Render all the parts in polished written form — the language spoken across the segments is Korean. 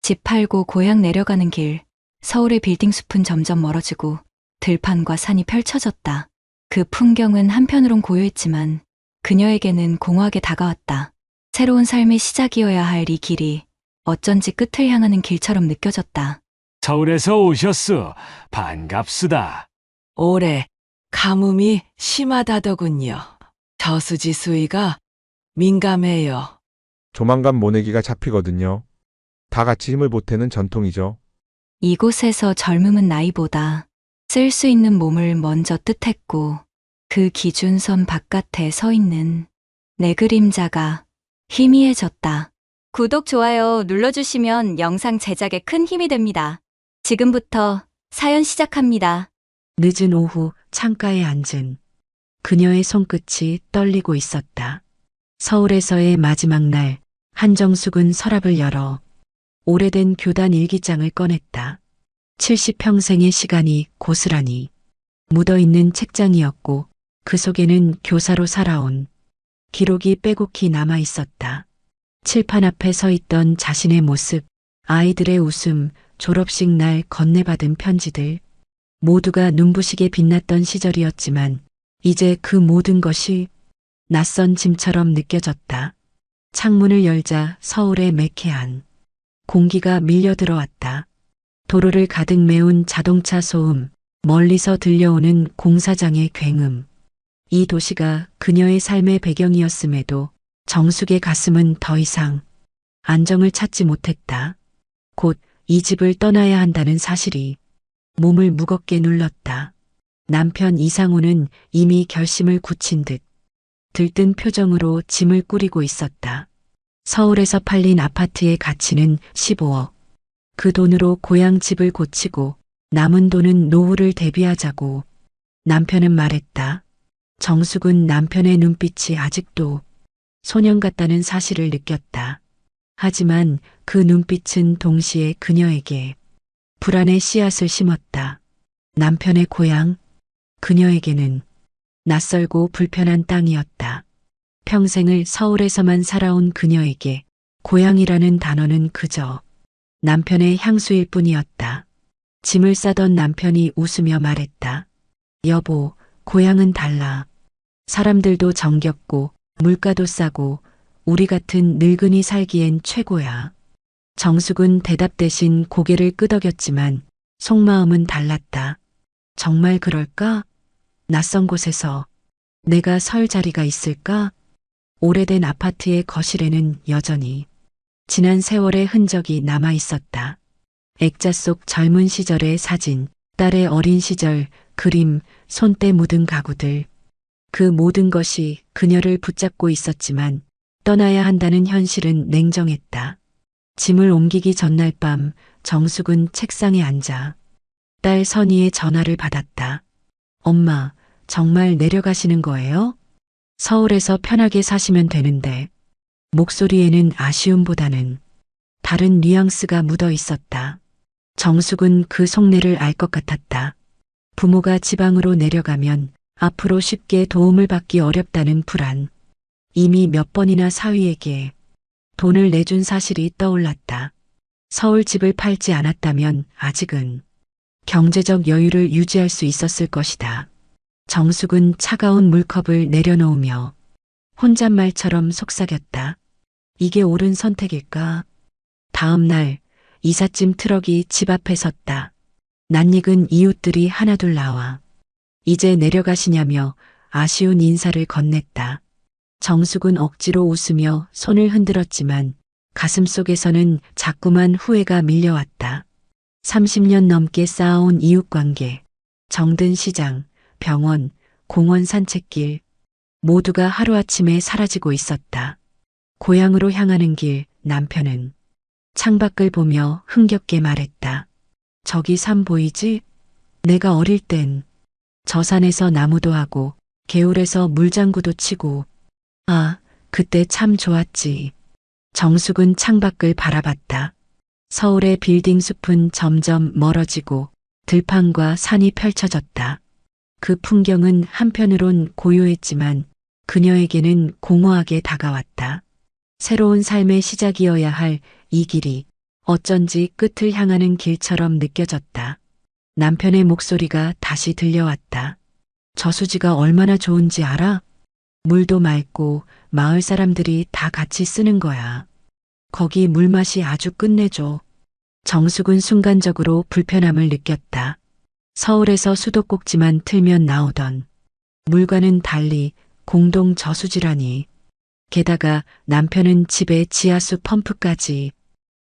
집 팔고 고향 내려가는 길, 서울의 빌딩 숲은 점점 멀어지고 들판과 산이 펼쳐졌다. 그 풍경은 한편으론 고요했지만 그녀에게는 공허하게 다가왔다. 새로운 삶의 시작이어야 할 이 길이 어쩐지 끝을 향하는 길처럼 느껴졌다. 서울에서 오셨어. 반갑수다. 올해 가뭄이 심하다더군요. 저수지 수위가 민감해요. 조만간 모내기가 잡히거든요. 다 같이 힘을 보태는 전통이죠. 이곳에서 젊음은 나이보다 쓸 수 있는 몸을 먼저 뜻했고 그 기준선 바깥에 서 있는 내 그림자가 희미해졌다. 구독, 좋아요 눌러주시면 영상 제작에 큰 힘이 됩니다. 지금부터 사연 시작합니다. 늦은 오후 창가에 앉은 그녀의 손끝이 떨리고 있었다. 서울에서의 마지막 날 한정숙은 서랍을 열어 오래된 교단 일기장을 꺼냈다. 70평생의 시간이 고스란히 묻어있는 책장이었고 그 속에는 교사로 살아온 기록이 빼곡히 남아 있었다. 칠판 앞에 서 있던 자신의 모습, 아이들의 웃음, 졸업식 날 건네받은 편지들, 모두가 눈부시게 빛났던 시절이었지만 이제 그 모든 것이 낯선 짐처럼 느껴졌다. 창문을 열자 서울의 매캐한 공기가 밀려 들어왔다. 도로를 가득 메운 자동차 소음, 멀리서 들려오는 공사장의 굉음. 이 도시가 그녀의 삶의 배경이었음에도 정숙의 가슴은 더 이상 안정을 찾지 못했다. 곧 이 집을 떠나야 한다는 사실이 몸을 무겁게 눌렀다. 남편 이상우는 이미 결심을 굳힌 듯 들뜬 표정으로 짐을 꾸리고 있었다. 서울에서 팔린 아파트의 가치는 15억. 그 돈으로 고향 집을 고치고 남은 돈은 노후를 대비하자고 남편은 말했다. 정숙은 남편의 눈빛이 아직도 소년 같다는 사실을 느꼈다. 하지만 그 눈빛은 동시에 그녀에게 불안의 씨앗을 심었다. 남편의 고향, 그녀에게는 낯설고 불편한 땅이었다. 평생을 서울에서만 살아온 그녀에게 고향이라는 단어는 그저 남편의 향수일 뿐이었다. 짐을 싸던 남편이 웃으며 말했다. 여보, 고향은 달라. 사람들도 정겹고 물가도 싸고 우리 같은 늙은이 살기엔 최고야. 정숙은 대답 대신 고개를 끄덕였지만 속마음은 달랐다. 정말 그럴까? 낯선 곳에서 내가 설 자리가 있을까? 오래된 아파트의 거실에는 여전히 지난 세월의 흔적이 남아 있었다. 액자 속 젊은 시절의 사진, 딸의 어린 시절, 그림, 손때 묻은 가구들. 그 모든 것이 그녀를 붙잡고 있었지만 떠나야 한다는 현실은 냉정했다. 짐을 옮기기 전날 밤 정숙은 책상에 앉아 딸 선희의 전화를 받았다. 엄마, 정말 내려가시는 거예요? 서울에서 편하게 사시면 되는데. 목소리에는 아쉬움보다는 다른 뉘앙스가 묻어 있었다. 정숙은 그 속내를 알 것 같았다. 부모가 지방으로 내려가면 앞으로 쉽게 도움을 받기 어렵다는 불안. 이미 몇 번이나 사위에게 돈을 내준 사실이 떠올랐다. 서울 집을 팔지 않았다면 아직은 경제적 여유를 유지할 수 있었을 것이다. 정숙은 차가운 물컵을 내려놓으며 혼잣말처럼 속삭였다. 이게 옳은 선택일까? 다음 날 이삿짐 트럭이 집 앞에 섰다. 낯익은 이웃들이 하나둘 나와 이제 내려가시냐며 아쉬운 인사를 건넸다. 정숙은 억지로 웃으며 손을 흔들었지만 가슴속에서는 자꾸만 후회가 밀려왔다. 30년 넘게 쌓아온 이웃관계, 정든 시장, 병원, 공원 산책길, 모두가 하루아침에 사라지고 있었다. 고향으로 향하는 길, 남편은 창밖을 보며 흥겹게 말했다. 저기 산 보이지? 내가 어릴 땐 저 산에서 나무도 하고 개울에서 물장구도 치고 아, 그때 참 좋았지. 정숙은 창밖을 바라봤다. 서울의 빌딩 숲은 점점 멀어지고 들판과 산이 펼쳐졌다. 그 풍경은 한편으론 고요했지만 그녀에게는 공허하게 다가왔다. 새로운 삶의 시작이어야 할 이 길이 어쩐지 끝을 향하는 길처럼 느껴졌다. 남편의 목소리가 다시 들려왔다. 저수지가 얼마나 좋은지 알아? 물도 맑고 마을 사람들이 다 같이 쓰는 거야. 거기 물맛이 아주 끝내줘. 정숙은 순간적으로 불편함을 느꼈다. 서울에서 수도꼭지만 틀면 나오던 물과는 달리 공동 저수지라니. 게다가 남편은 집에 지하수 펌프까지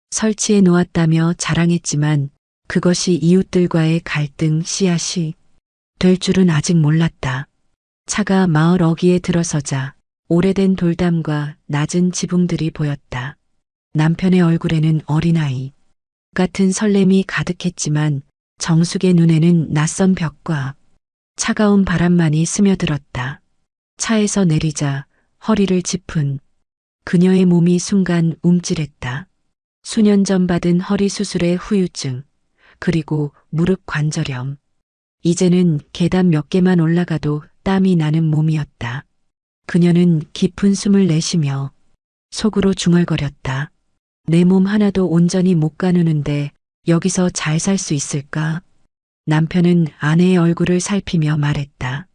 설치해 놓았다며 자랑했지만 그것이 이웃들과의 갈등 씨앗이 될 줄은 아직 몰랐다. 차가 마을 어귀에 들어서자 오래된 돌담과 낮은 지붕들이 보였다. 남편의 얼굴에는 어린아이 같은 설렘이 가득했지만 정숙의 눈에는 낯선 벽과 차가운 바람만이 스며들었다. 차에서 내리자 허리를 짚은 그녀의 몸이 순간 움찔했다. 수년 전 받은 허리 수술의 후유증, 그리고 무릎 관절염. 이제는 계단 몇 개만 올라가도 땀이 나는 몸이었다. 그녀는 깊은 숨을 내쉬며 속으로 중얼거렸다. 내 몸 하나도 온전히 못 가누는데 여기서 잘 살 수 있을까? 남편은 아내의 얼굴을 살피며 말했다.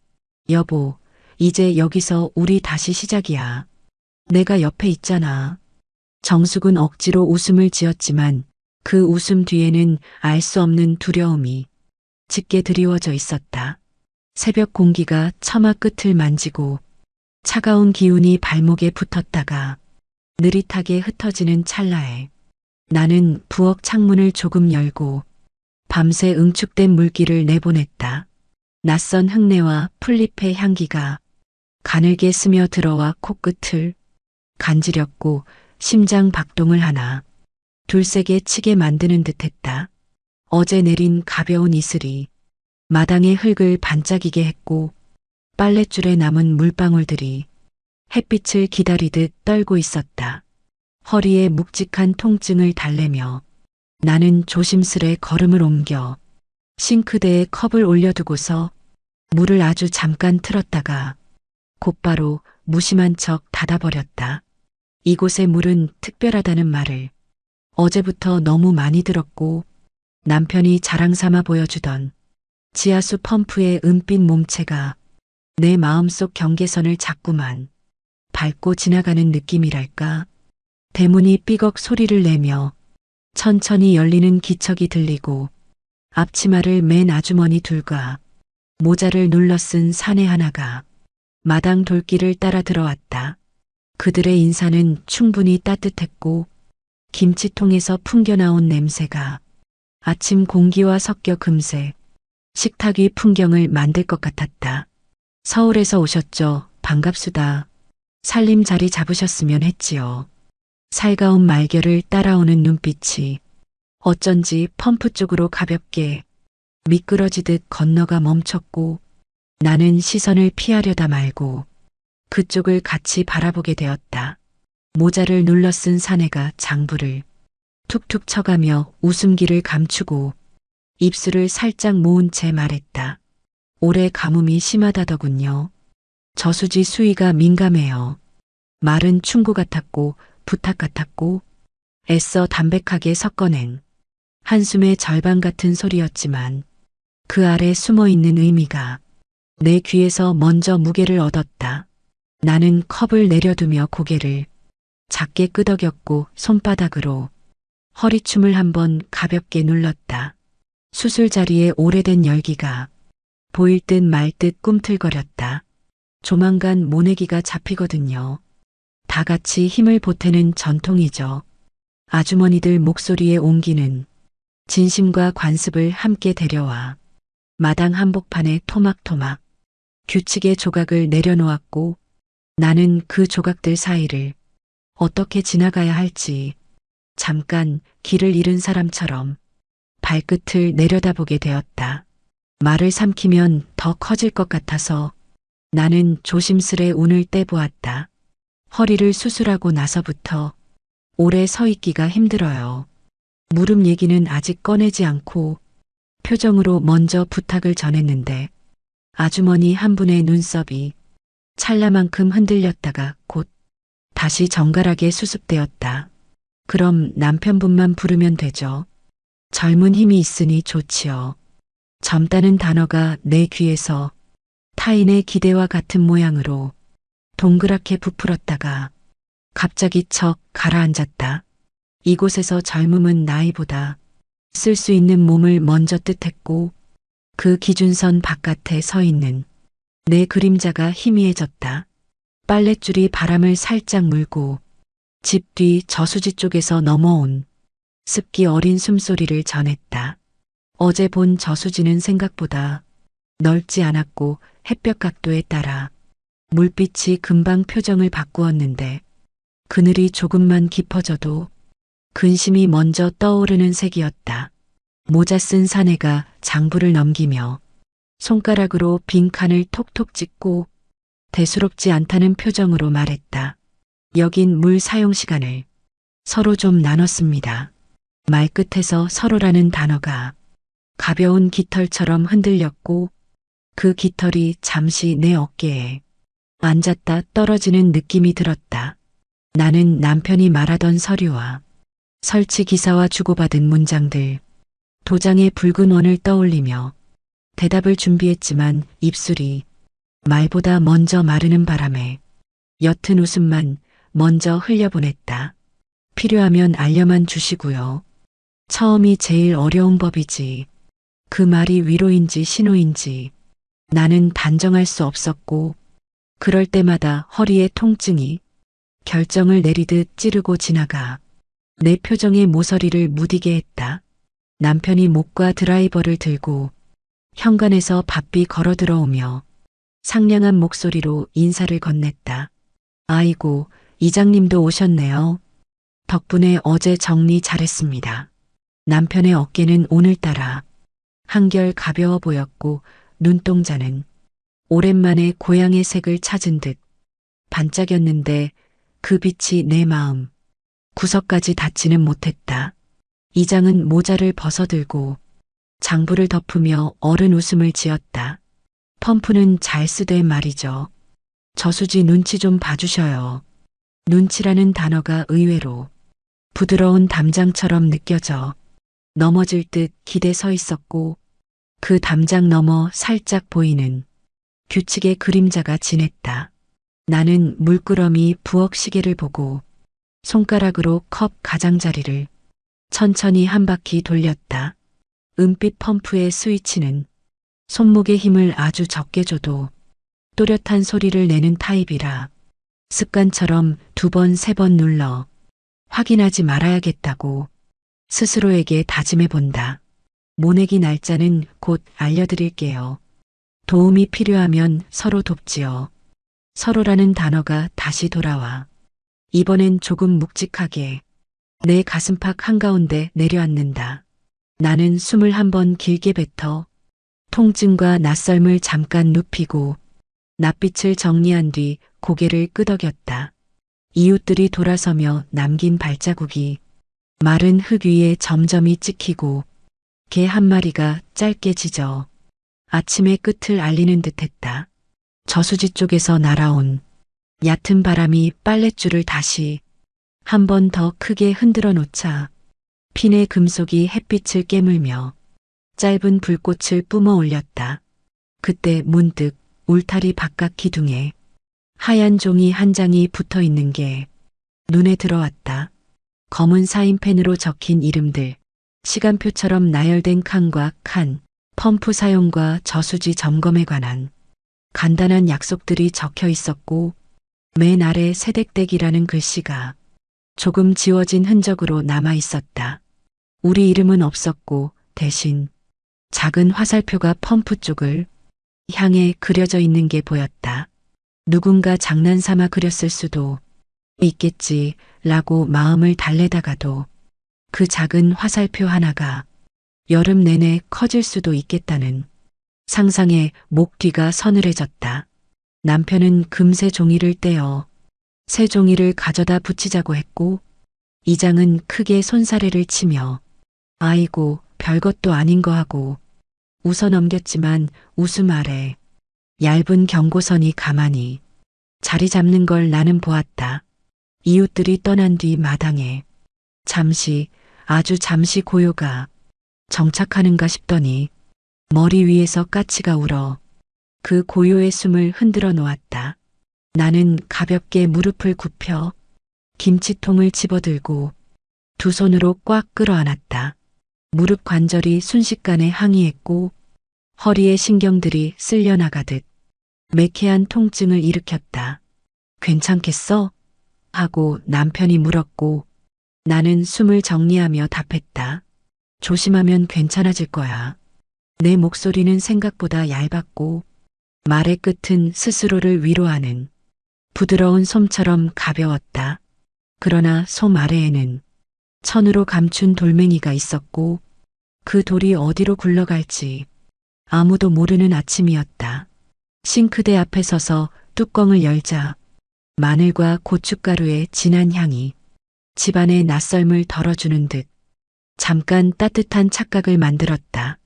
여보, 이제 여기서 우리 다시 시작이야. 내가 옆에 있잖아. 정숙은 억지로 웃음을 지었지만 그 웃음 뒤에는 알 수 없는 두려움이 짙게 드리워져 있었다. 새벽 공기가 처마 끝을 만지고 차가운 기운이 발목에 붙었다가 느릿하게 흩어지는 찰나에 나는 부엌 창문을 조금 열고 밤새 응축된 물기를 내보냈다. 낯선 흙내와 풀잎의 향기가 가늘게 스며들어와 코끝을 간지렸고 심장 박동을 하나 둘세게 치게 만드는 듯했다. 어제 내린 가벼운 이슬이 마당의 흙을 반짝이게 했고 빨랫줄에 남은 물방울들이 햇빛을 기다리듯 떨고 있었다. 허리에 묵직한 통증을 달래며 나는 조심스레 걸음을 옮겨 싱크대에 컵을 올려두고서 물을 아주 잠깐 틀었다가 곧바로 무심한 척 닫아버렸다. 이곳의 물은 특별하다는 말을 어제부터 너무 많이 들었고 남편이 자랑 삼아 보여주던 지하수 펌프의 은빛 몸체가 내 마음속 경계선을 자꾸만 밟고 지나가는 느낌이랄까. 대문이 삐걱 소리를 내며 천천히 열리는 기척이 들리고 앞치마를 맨 아주머니 둘과 모자를 눌러 쓴 사내 하나가 마당 돌길을 따라 들어왔다. 그들의 인사는 충분히 따뜻했고 김치통에서 풍겨나온 냄새가 아침 공기와 섞여 금세 식탁 위 풍경을 만들 것 같았다. 서울에서 오셨죠? 반갑수다. 살림 자리 잡으셨으면 했지요. 살가운 말결을 따라오는 눈빛이 어쩐지 펌프 쪽으로 가볍게 미끄러지듯 건너가 멈췄고 나는 시선을 피하려다 말고 그쪽을 같이 바라보게 되었다. 모자를 눌러 쓴 사내가 장부를 툭툭 쳐가며 웃음기를 감추고 입술을 살짝 모은 채 말했다. 올해 가뭄이 심하다더군요. 저수지 수위가 민감해요. 말은 충고 같았고 부탁 같았고 애써 담백하게 섞어낸 한숨의 절반 같은 소리였지만 그 아래 숨어있는 의미가 내 귀에서 먼저 무게를 얻었다. 나는 컵을 내려두며 고개를 작게 끄덕였고 손바닥으로 허리춤을 한번 가볍게 눌렀다. 수술 자리에 오래된 열기가 보일 듯 말 듯 꿈틀거렸다. 조만간 모내기가 잡히거든요. 다 같이 힘을 보태는 전통이죠. 아주머니들 목소리에 옮기는 진심과 관습을 함께 데려와 마당 한복판에 토막토막 규칙의 조각을 내려놓았고 나는 그 조각들 사이를 어떻게 지나가야 할지 잠깐 길을 잃은 사람처럼 발끝을 내려다보게 되었다. 말을 삼키면 더 커질 것 같아서 나는 조심스레 운을 떼보았다. 허리를 수술하고 나서부터 오래 서 있기가 힘들어요. 무릎 얘기는 아직 꺼내지 않고 표정으로 먼저 부탁을 전했는데 아주머니 한 분의 눈썹이 찰나만큼 흔들렸다가 곧 다시 정갈하게 수습되었다. 그럼 남편분만 부르면 되죠. 젊은 힘이 있으니 좋지요. 젊다는 단어가 내 귀에서 타인의 기대와 같은 모양으로 동그랗게 부풀었다가 갑자기 척 가라앉았다. 이곳에서 젊음은 나이보다 쓸 수 있는 몸을 먼저 뜻했고 그 기준선 바깥에 서 있는 내 그림자가 희미해졌다. 빨랫줄이 바람을 살짝 물고 집 뒤 저수지 쪽에서 넘어온 습기 어린 숨소리를 전했다. 어제 본 저수지는 생각보다 넓지 않았고 햇볕 각도에 따라 물빛이 금방 표정을 바꾸었는데 그늘이 조금만 깊어져도 근심이 먼저 떠오르는 색이었다. 모자 쓴 사내가 장부를 넘기며 손가락으로 빈칸을 톡톡 찍고 대수롭지 않다는 표정으로 말했다. 여긴 물 사용 시간을 서로 좀 나눴습니다. 말끝에서 서로라는 단어가 가벼운 깃털처럼 흔들렸고 그 깃털이 잠시 내 어깨에 앉았다 떨어지는 느낌이 들었다. 나는 남편이 말하던 서류와 설치 기사와 주고받은 문장들, 도장의 붉은 원을 떠올리며 대답을 준비했지만 입술이 말보다 먼저 마르는 바람에 옅은 웃음만 먼저 흘려보냈다. 필요하면 알려만 주시고요. 처음이 제일 어려운 법이지. 그 말이 위로인지 신호인지 나는 단정할 수 없었고 그럴 때마다 허리에 통증이 결정을 내리듯 찌르고 지나가 내 표정에 모서리를 무디게 했다. 남편이 목과 드라이버를 들고 현관에서 바삐 걸어 들어오며 상냥한 목소리로 인사를 건넸다. 아이고, 이장님도 오셨네요. 덕분에 어제 정리 잘했습니다. 남편의 어깨는 오늘따라 한결 가벼워 보였고 눈동자는 오랜만에 고향의 색을 찾은 듯 반짝였는데 그 빛이 내 마음 구석까지 닿지는 못했다. 이장은 모자를 벗어들고 장부를 덮으며 어른 웃음을 지었다. 펌프는 잘 쓰되 말이죠. 저수지 눈치 좀 봐주셔요. 눈치라는 단어가 의외로 부드러운 담장처럼 느껴져 넘어질 듯 기대 서 있었고 그 담장 너머 살짝 보이는 규칙의 그림자가 진했다. 나는 물끄러미 부엌 시계를 보고 손가락으로 컵 가장자리를 천천히 한 바퀴 돌렸다. 은빛 펌프의 스위치는 손목의 힘을 아주 적게 줘도 또렷한 소리를 내는 타입이라 습관처럼 2번, 3번 눌러 확인하지 말아야겠다고 스스로에게 다짐해 본다. 모내기 날짜는 곧 알려드릴게요. 도움이 필요하면 서로 돕지요. 서로라는 단어가 다시 돌아와 이번엔 조금 묵직하게 내 가슴팍 한가운데 내려앉는다. 나는 숨을 한번 길게 뱉어 통증과 낯설음을 잠깐 눕히고 낯빛을 정리한 뒤 고개를 끄덕였다. 이웃들이 돌아서며 남긴 발자국이 마른 흙 위에 점점이 찍히고 개 한 마리가 짧게 짖어 아침의 끝을 알리는 듯했다. 저수지 쪽에서 날아온 얕은 바람이 빨랫줄을 다시 한 번 더 크게 흔들어 놓자 핀의 금속이 햇빛을 깨물며 짧은 불꽃을 뿜어 올렸다. 그때 문득 울타리 바깥 기둥에 하얀 종이 한 장이 붙어 있는 게 눈에 들어왔다. 검은 사인펜으로 적힌 이름들, 시간표처럼 나열된 칸과 칸, 펌프 사용과 저수지 점검에 관한 간단한 약속들이 적혀 있었고 맨 아래 새댁댁이라는 글씨가 조금 지워진 흔적으로 남아 있었다. 우리 이름은 없었고 대신 작은 화살표가 펌프 쪽을 향해 그려져 있는 게 보였다. 누군가 장난삼아 그렸을 수도 있겠지라고 마음을 달래다가도 그 작은 화살표 하나가 여름 내내 커질 수도 있겠다는 상상에 목 뒤가 서늘해졌다. 남편은 금세 종이를 떼어 새 종이를 가져다 붙이자고 했고 이장은 크게 손사래를 치며 아이고 별것도 아닌 거 하고 웃어 넘겼지만 웃음 아래 얇은 경고선이 가만히 자리 잡는 걸 나는 보았다. 이웃들이 떠난 뒤 마당에 잠시, 아주 잠시 고요가 정착하는가 싶더니 머리 위에서 까치가 울어 그 고요의 숨을 흔들어 놓았다. 나는 가볍게 무릎을 굽혀 김치통을 집어들고 두 손으로 꽉 끌어안았다. 무릎 관절이 순식간에 항의했고 허리의 신경들이 쓸려나가듯 매캐한 통증을 일으켰다. 괜찮겠어? 하고 남편이 물었고 나는 숨을 정리하며 답했다. 조심하면 괜찮아질 거야. 내 목소리는 생각보다 얇았고 말의 끝은 스스로를 위로하는 부드러운 솜처럼 가벼웠다. 그러나 솜 아래에는 천으로 감춘 돌멩이가 있었고 그 돌이 어디로 굴러갈지 아무도 모르는 아침이었다. 싱크대 앞에 서서 뚜껑을 열자 마늘과 고춧가루의 진한 향이 집안의 낯설음을 덜어주는 듯 잠깐 따뜻한 착각을 만들었다.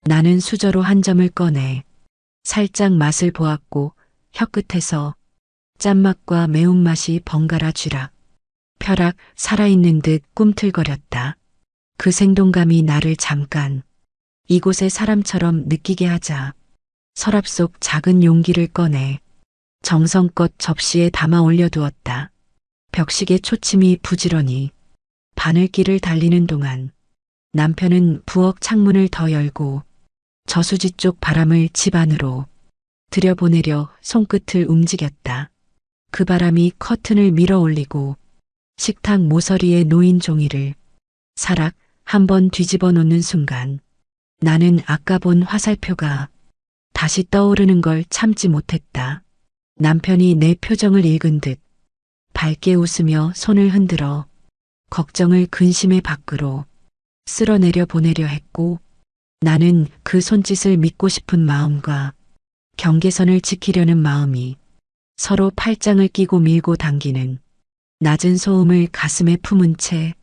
나는 수저로 한 점을 꺼내 살짝 맛을 보았고 혀끝에서 짠맛과 매운맛이 번갈아 쥐락, 펴락 살아있는 듯 꿈틀거렸다. 그 생동감이 나를 잠깐 이곳의 사람처럼 느끼게 하자 서랍 속 작은 용기를 꺼내 정성껏 접시에 담아 올려두었다. 벽식의 초침이 부지런히 바늘길을 달리는 동안 남편은 부엌 창문을 더 열고 저수지 쪽 바람을 집 안으로 들여보내려 손끝을 움직였다. 그 바람이 커튼을 밀어 올리고 식탁 모서리에 놓인 종이를 사락 한번 뒤집어 놓는 순간 나는 아까 본 화살표가 다시 떠오르는 걸 참지 못했다. 남편이 내 표정을 읽은 듯 밝게 웃으며 손을 흔들어 걱정을 근심의 밖으로 쓸어내려 보내려 했고 나는 그 손짓을 믿고 싶은 마음과 경계선을 지키려는 마음이 서로 팔짱을 끼고 밀고 당기는 낮은 소음을 가슴에 품은 채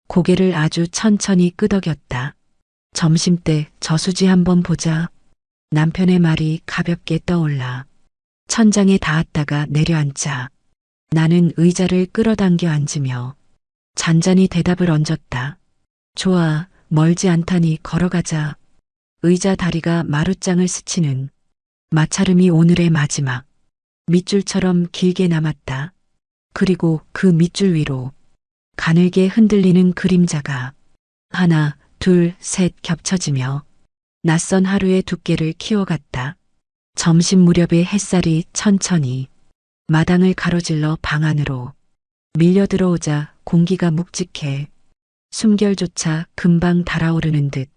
고개를 아주 천천히 끄덕였다. 점심때 저수지 한번 보자. 남편의 말이 가볍게 떠올라 천장에 닿았다가 내려앉자 나는 의자를 끌어당겨 앉으며 잔잔히 대답을 얹었다. 좋아, 멀지 않다니 걸어가자. 의자 다리가 마룻장을 스치는 마찰음이 오늘의 마지막 밑줄처럼 길게 남았다. 그리고 그 밑줄 위로 가늘게 흔들리는 그림자가 하나, 둘, 셋 겹쳐지며 낯선 하루의 두께를 키워갔다. 점심 무렵의 햇살이 천천히 마당을 가로질러 방 안으로 밀려 들어오자 공기가 묵직해 숨결조차 금방 달아오르는 듯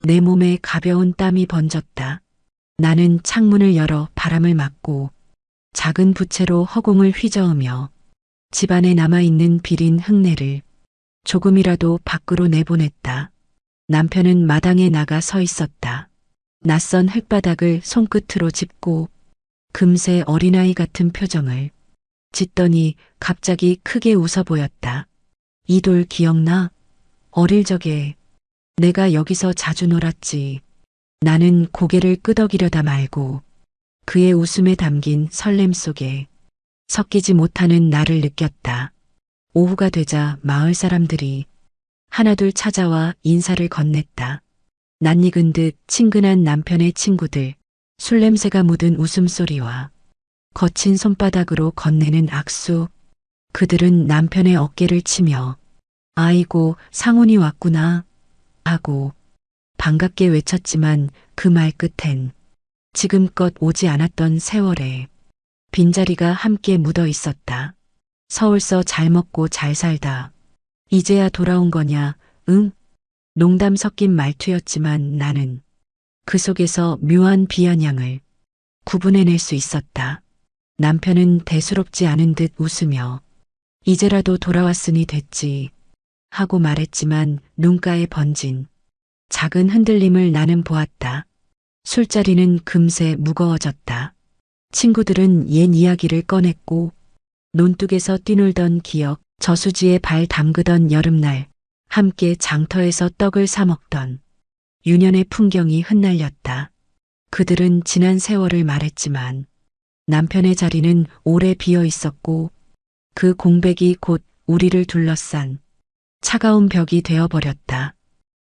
내 몸에 가벼운 땀이 번졌다. 나는 창문을 열어 바람을 맞고 작은 부채로 허공을 휘저으며 집안에 남아있는 비린 흙내를 조금이라도 밖으로 내보냈다. 남편은 마당에 나가 서 있었다. 낯선 흙바닥을 손끝으로 짚고 금세 어린아이 같은 표정을 짓더니 갑자기 크게 웃어 보였다. 이 돌 기억나? 어릴 적에 내가 여기서 자주 놀았지. 나는 고개를 끄덕이려다 말고 그의 웃음에 담긴 설렘 속에 섞이지 못하는 나를 느꼈다. 오후가 되자 마을 사람들이 하나둘 찾아와 인사를 건넸다. 낯익은 듯 친근한 남편의 친구들, 술 냄새가 묻은 웃음소리와 거친 손바닥으로 건네는 악수. 그들은 남편의 어깨를 치며 아이고 상훈이 왔구나 하고 반갑게 외쳤지만 그 말 끝엔 지금껏 오지 않았던 세월에 빈자리가 함께 묻어 있었다. 서울서 잘 먹고 잘 살다. 이제야 돌아온 거냐? 응? 농담 섞인 말투였지만 나는 그 속에서 묘한 비아냥을 구분해낼 수 있었다. 남편은 대수롭지 않은 듯 웃으며 이제라도 돌아왔으니 됐지 하고 말했지만 눈가에 번진 작은 흔들림을 나는 보았다. 술자리는 금세 무거워졌다. 친구들은 옛 이야기를 꺼냈고 논둑에서 뛰놀던 기억, 저수지에 발 담그던 여름날, 함께 장터에서 떡을 사 먹던 유년의 풍경이 흩날렸다. 그들은 지난 세월을 말했지만 남편의 자리는 오래 비어 있었고 그 공백이 곧 우리를 둘러싼 차가운 벽이 되어버렸다.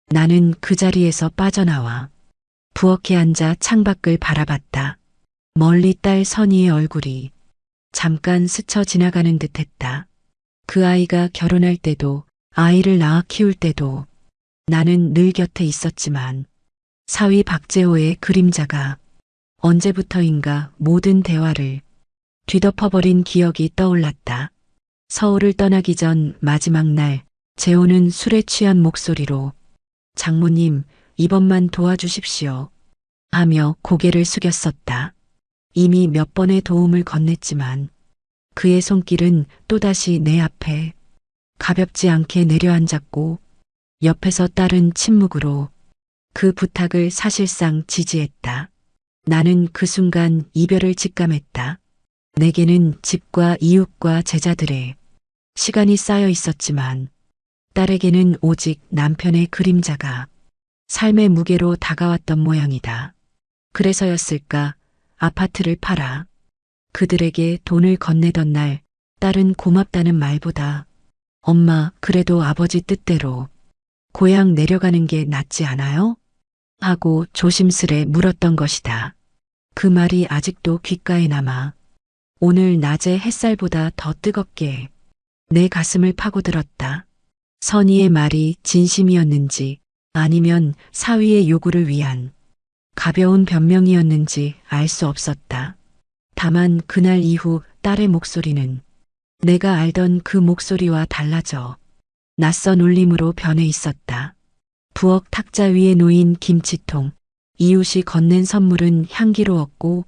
나는 그 자리에서 빠져나와 부엌에 앉아 창밖을 바라봤다. 멀리 딸 선희의 얼굴이 잠깐 스쳐 지나가는 듯했다. 그 아이가 결혼할 때도 아이를 낳아 키울 때도 나는 늘 곁에 있었지만 사위 박재호의 그림자가 언제부터인가 모든 대화를 뒤덮어버린 기억이 떠올랐다. 서울을 떠나기 전 마지막 날 재호는 술에 취한 목소리로 장모님 이번만 도와주십시오 하며 고개를 숙였었다. 이미 몇 번의 도움을 건넸지만 그의 손길은 또다시 내 앞에 가볍지 않게 내려앉았고 옆에서 딸은 침묵으로 그 부탁을 사실상 지지했다. 나는 그 순간 이별을 직감했다. 내게는 집과 이웃과 제자들의 시간이 쌓여 있었지만 딸에게는 오직 남편의 그림자가 삶의 무게로 다가왔던 모양이다. 그래서였을까 아파트를 팔아 그들에게 돈을 건네던 날 딸은 고맙다는 말보다 엄마 그래도 아버지 뜻대로 고향 내려가는 게 낫지 않아요? 하고 조심스레 물었던 것이다. 그 말이 아직도 귓가에 남아 오늘 낮의 햇살보다 더 뜨겁게 내 가슴을 파고들었다. 선희의 말이 진심이었는지 아니면 사위의 요구를 위한 가벼운 변명이었는지 알 수 없었다. 다만 그날 이후 딸의 목소리는 내가 알던 그 목소리와 달라져 낯선 울림으로 변해 있었다. 부엌 탁자 위에 놓인 김치통, 이웃이 건넨 선물은 향기로웠고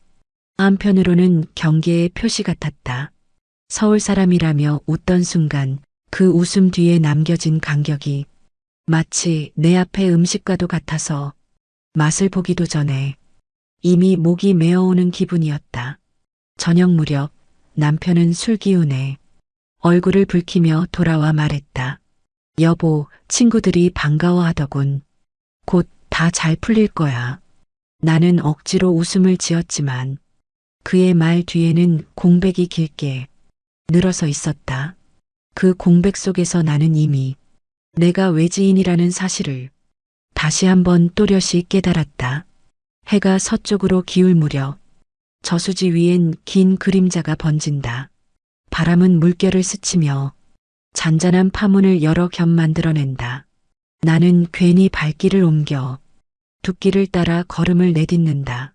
한편으로는 경계의 표시 같았다. 서울 사람이라며 웃던 순간 그 웃음 뒤에 남겨진 간격이 마치 내 앞의 음식과도 같아서 맛을 보기도 전에 이미 목이 메어오는 기분이었다. 저녁 무렵 남편은 술 기운에 얼굴을 붉히며 돌아와 말했다. 여보, 친구들이 반가워하더군. 곧 다 잘 풀릴 거야. 나는 억지로 웃음을 지었지만 그의 말 뒤에는 공백이 길게 늘어서 있었다. 그 공백 속에서 나는 이미 내가 외지인이라는 사실을 다시 한번 또렷이 깨달았다. 해가 서쪽으로 기울 무렵 저수지 위엔 긴 그림자가 번진다. 바람은 물결을 스치며 잔잔한 파문을 여러 겹 만들어낸다. 나는 괜히 발길을 옮겨 둑길을 따라 걸음을 내딛는다.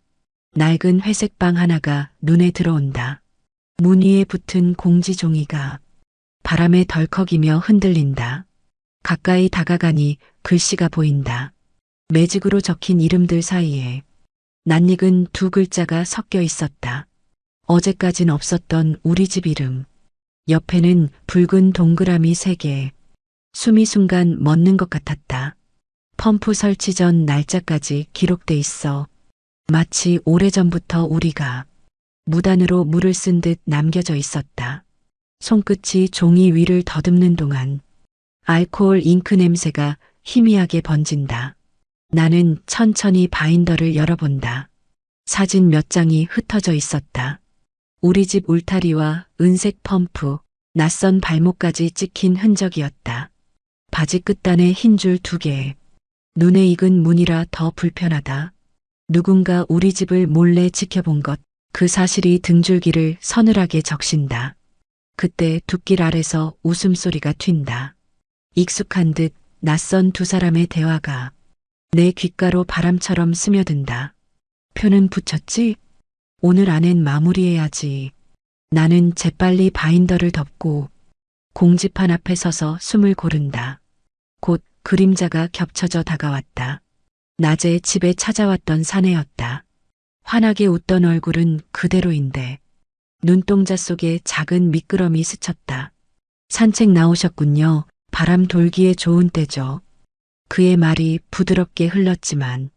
낡은 회색 방 하나가 눈에 들어온다. 문 위에 붙은 공지 종이가 바람에 덜컥이며 흔들린다. 가까이 다가가니 글씨가 보인다. 매직으로 적힌 이름들 사이에 낯익은 두 글자가 섞여 있었다. 어제까진 없었던 우리 집 이름. 옆에는 붉은 동그라미 3개. 숨이 순간 멎는 것 같았다. 펌프 설치 전 날짜까지 기록돼 있어 마치 오래전부터 우리가 무단으로 물을 쓴 듯 남겨져 있었다. 손끝이 종이 위를 더듬는 동안 알코올 잉크 냄새가 희미하게 번진다. 나는 천천히 바인더를 열어본다. 사진 몇 장이 흩어져 있었다. 우리 집 울타리와 은색 펌프, 낯선 발목까지 찍힌 흔적이었다. 바지 끝단에 흰 줄 2개. 눈에 익은 문이라 더 불편하다. 누군가 우리 집을 몰래 지켜본 것, 그 사실이 등줄기를 서늘하게 적신다. 그때 둑길 아래서 웃음소리가 튄다. 익숙한 듯 낯선 두 사람의 대화가 내 귓가로 바람처럼 스며든다. 표는 붙였지? 오늘 안엔 마무리해야지. 나는 재빨리 바인더를 덮고 공지판 앞에 서서 숨을 고른다. 곧 그림자가 겹쳐져 다가왔다. 낮에 집에 찾아왔던 사내였다. 환하게 웃던 얼굴은 그대로인데 눈동자 속에 작은 미끄럼이 스쳤다. 산책 나오셨군요. 바람 돌기에 좋은 때죠. 그의 말이 부드럽게 흘렀지만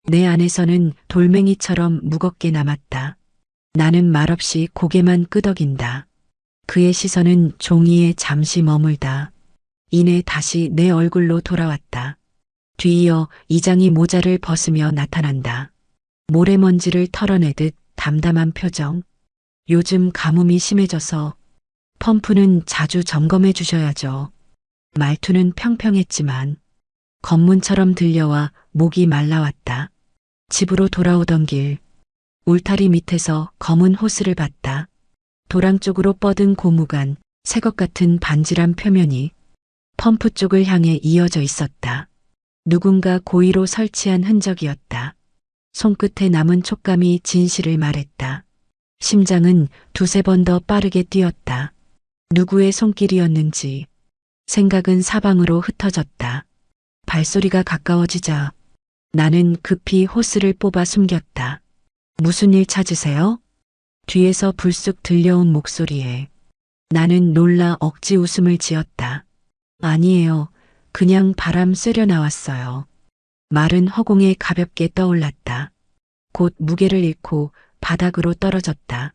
내 안에서는 돌멩이처럼 무겁게 남았다. 나는 말없이 고개만 끄덕인다. 그의 시선은 종이에 잠시 머물다. 이내 다시 내 얼굴로 돌아왔다. 뒤이어 이장이 모자를 벗으며 나타난다. 모래먼지를 털어내듯 담담한 표정. 요즘 가뭄이 심해져서 펌프는 자주 점검해 주셔야죠. 말투는 평평했지만 검문처럼 들려와 목이 말라왔다. 집으로 돌아오던 길, 울타리 밑에서 검은 호스를 봤다. 도랑 쪽으로 뻗은 고무간, 새것 같은 반질한 표면이 펌프 쪽을 향해 이어져 있었다. 누군가 고의로 설치한 흔적이었다. 손끝에 남은 촉감이 진실을 말했다. 심장은 두세 번 더 빠르게 뛰었다. 누구의 손길이었는지 생각은 사방으로 흩어졌다. 발소리가 가까워지자 나는 급히 호스를 뽑아 숨겼다. 무슨 일 찾으세요? 뒤에서 불쑥 들려온 목소리에 나는 놀라 억지 웃음을 지었다. 아니에요. 그냥 바람 쐬려 나왔어요. 말은 허공에 가볍게 떠올랐다. 곧 무게를 잃고 바닥으로 떨어졌다.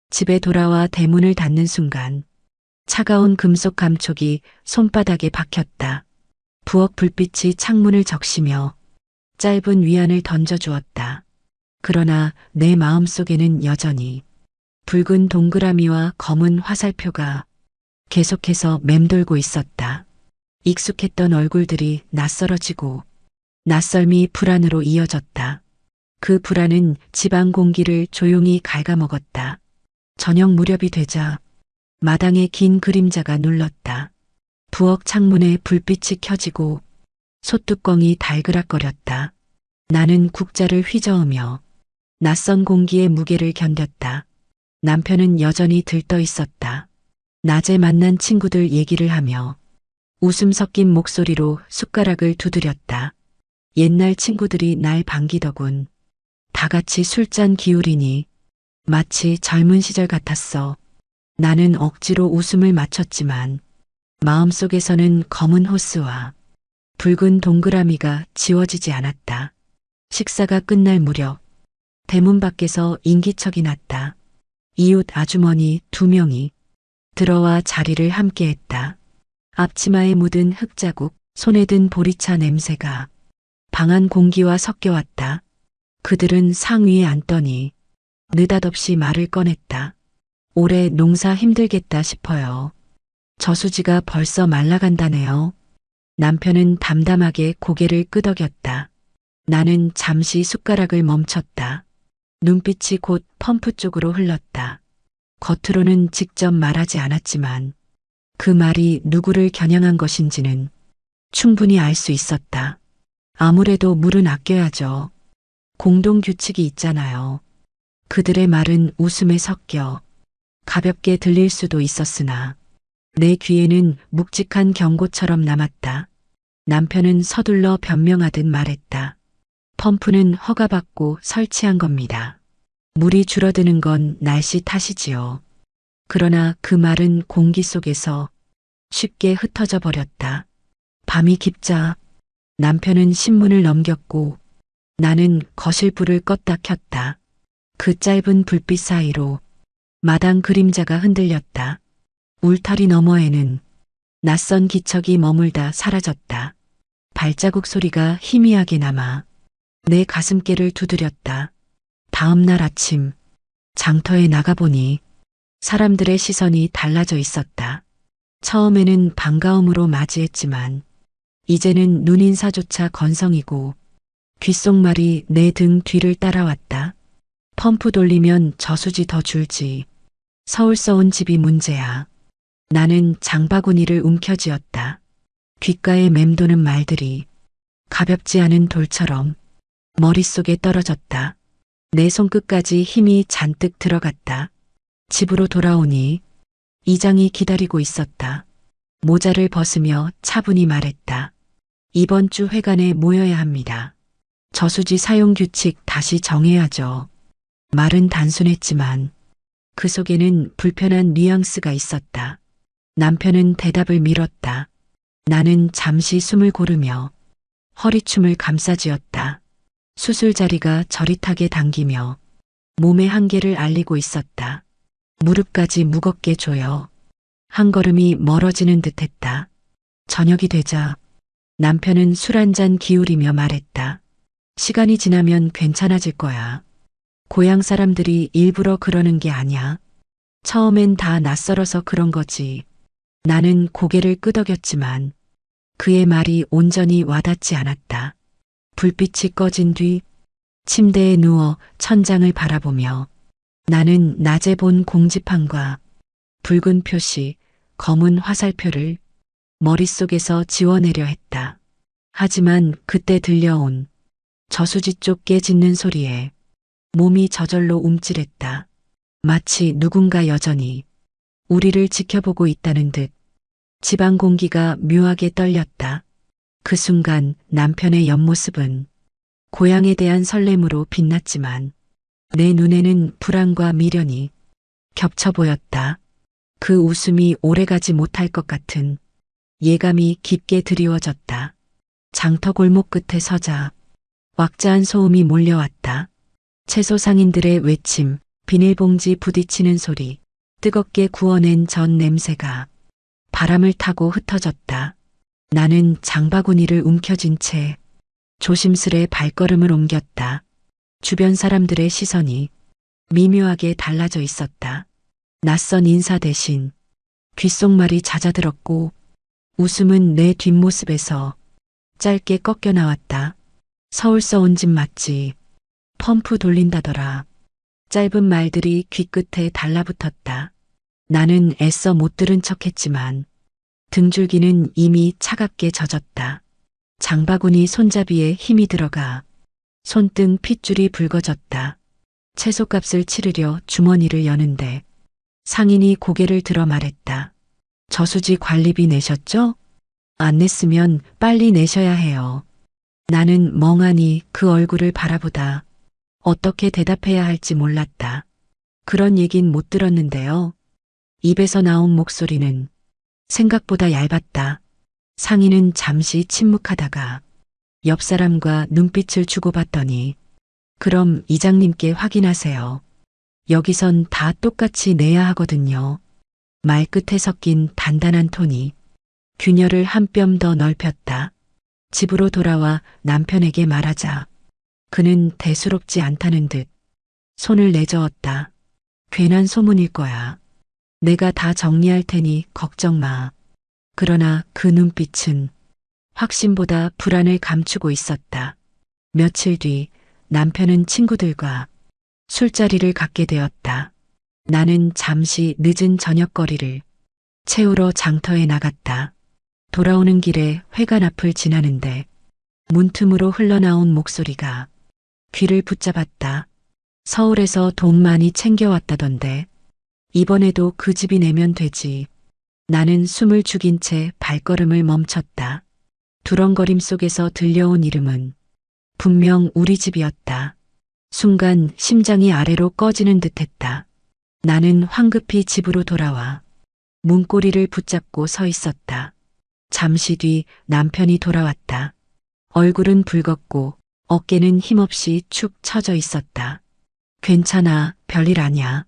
집에 돌아와 대문을 닫는 순간 차가운 금속 감촉이 손바닥에 박혔다. 부엌 불빛이 창문을 적시며 짧은 위안을 던져주었다. 그러나 내 마음속에는 여전히 붉은 동그라미와 검은 화살표가 계속해서 맴돌고 있었다. 익숙했던 얼굴들이 낯설어지고 낯설미 불안으로 이어졌다. 그 불안은 집안 공기를 조용히 갉아먹었다. 저녁 무렵이 되자 마당에 긴 그림자가 눌렀다. 부엌 창문에 불빛이 켜지고 솥뚜껑이 달그락거렸다. 나는 국자를 휘저으며 낯선 공기의 무게를 견뎠다. 남편은 여전히 들떠 있었다. 낮에 만난 친구들 얘기를 하며 웃음 섞인 목소리로 숟가락을 두드렸다. 옛날 친구들이 날 반기더군. 다 같이 술잔 기울이니 마치 젊은 시절 같았어. 나는 억지로 웃음을 맞췄지만 마음속에서는 검은 호스와 붉은 동그라미가 지워지지 않았다. 식사가 끝날 무렵 대문 밖에서 인기척이 났다. 이웃 아주머니 2명이 들어와 자리를 함께했다. 앞치마에 묻은 흙자국, 손에 든 보리차 냄새가 방안 공기와 섞여왔다. 그들은 상 위에 앉더니 느닷없이 말을 꺼냈다. 올해 농사 힘들겠다 싶어요. 저수지가 벌써 말라간다네요. 남편은 담담하게 고개를 끄덕였다. 나는 잠시 숟가락을 멈췄다. 눈빛이 곧 펌프 쪽으로 흘렀다. 겉으로는 직접 말하지 않았지만 그 말이 누구를 겨냥한 것인지는 충분히 알 수 있었다. 아무래도 물은 아껴야죠. 공동 규칙이 있잖아요. 그들의 말은 웃음에 섞여 가볍게 들릴 수도 있었으나 내 귀에는 묵직한 경고처럼 남았다. 남편은 서둘러 변명하듯 말했다. 펌프는 허가받고 설치한 겁니다. 물이 줄어드는 건 날씨 탓이지요. 그러나 그 말은 공기 속에서 쉽게 흩어져 버렸다. 밤이 깊자 남편은 신문을 넘겼고 나는 거실 불을 껐다 켰다. 그 짧은 불빛 사이로 마당 그림자가 흔들렸다. 울타리 너머에는 낯선 기척이 머물다 사라졌다. 발자국 소리가 희미하게 남아 내 가슴께를 두드렸다. 다음 날 아침 장터에 나가보니 사람들의 시선이 달라져 있었다. 처음에는 반가움으로 맞이했지만 이제는 눈인사조차 건성이고 귓속말이 내 등 뒤를 따라왔다. 펌프 돌리면 저수지 더 줄지. 서울서 온 집이 문제야. 나는 장바구니를 움켜쥐었다. 귓가에 맴도는 말들이 가볍지 않은 돌처럼 머릿속에 떨어졌다. 내 손끝까지 힘이 잔뜩 들어갔다. 집으로 돌아오니 이장이 기다리고 있었다. 모자를 벗으며 차분히 말했다. 이번 주 회관에 모여야 합니다. 저수지 사용 규칙 다시 정해야죠. 말은 단순했지만 그 속에는 불편한 뉘앙스가 있었다. 남편은 대답을 미뤘다. 나는 잠시 숨을 고르며 허리춤을 감싸쥐었다. 수술 자리가 저릿하게 당기며 몸의 한계를 알리고 있었다. 무릎까지 무겁게 조여 한 걸음이 멀어지는 듯했다. 저녁이 되자 남편은 술 한 잔 기울이며 말했다. 시간이 지나면 괜찮아질 거야. 고향 사람들이 일부러 그러는 게 아니야. 처음엔 다 낯설어서 그런 거지. 나는 고개를 끄덕였지만 그의 말이 온전히 와닿지 않았다. 불빛이 꺼진 뒤 침대에 누워 천장을 바라보며 나는 낮에 본 공지판과 붉은 표시, 검은 화살표를 머릿속에서 지워내려 했다. 하지만 그때 들려온 저수지 쪽 깨 짖는 소리에 몸이 저절로 움찔했다. 마치 누군가 여전히 우리를 지켜보고 있다는 듯 집안 공기가 묘하게 떨렸다. 그 순간 남편의 옆모습은 고향에 대한 설렘으로 빛났지만 내 눈에는 불안과 미련이 겹쳐 보였다. 그 웃음이 오래가지 못할 것 같은 예감이 깊게 드리워졌다. 장터 골목 끝에 서자 왁자한 소음이 몰려왔다. 채소 상인들의 외침, 비닐봉지 부딪히는 소리, 뜨겁게 구워낸 전 냄새가 바람을 타고 흩어졌다. 나는 장바구니를 움켜쥔 채 조심스레 발걸음을 옮겼다. 주변 사람들의 시선이 미묘하게 달라져 있었다. 낯선 인사 대신 귓속말이 잦아들었고 웃음은 내 뒷모습에서 짧게 꺾여 나왔다. 서울서 온 집 맞지? 펌프 돌린다더라. 짧은 말들이 귀끝에 달라붙었다. 나는 애써 못 들은 척했지만 등줄기는 이미 차갑게 젖었다. 장바구니 손잡이에 힘이 들어가 손등 핏줄이 붉어졌다. 채소값을 치르려 주머니를 여는데 상인이 고개를 들어 말했다. 저수지 관리비 내셨죠? 안 냈으면 빨리 내셔야 해요. 나는 멍하니 그 얼굴을 바라보다 어떻게 대답해야 할지 몰랐다. 그런 얘긴 못 들었는데요. 입에서 나온 목소리는 생각보다 얇았다. 상인은 잠시 침묵하다가 옆 사람과 눈빛을 주고받더니 그럼 이장님께 확인하세요. 여기선 다 똑같이 내야 하거든요. 말끝에 섞인 단단한 톤이 균열을 한 뼘 더 넓혔다. 집으로 돌아와 남편에게 말하자 그는 대수롭지 않다는 듯 손을 내저었다. 괜한 소문일 거야. 내가 다 정리할 테니 걱정 마. 그러나 그 눈빛은 확신보다 불안을 감추고 있었다. 며칠 뒤 남편은 친구들과 술자리를 갖게 되었다. 나는 잠시 늦은 저녁거리를 채우러 장터에 나갔다. 돌아오는 길에 회관 앞을 지나는데 문틈으로 흘러나온 목소리가 귀를 붙잡았다. 서울에서 돈 많이 챙겨왔다던데 이번에도 그 집이 내면 되지. 나는 숨을 죽인 채 발걸음을 멈췄다. 두렁거림 속에서 들려온 이름은 분명 우리 집이었다. 순간 심장이 아래로 꺼지는 듯했다. 나는 황급히 집으로 돌아와 문고리를 붙잡고 서 있었다. 잠시 뒤 남편이 돌아왔다. 얼굴은 붉었고 어깨는 힘없이 축 처져 있었다. 괜찮아, 별일 아냐.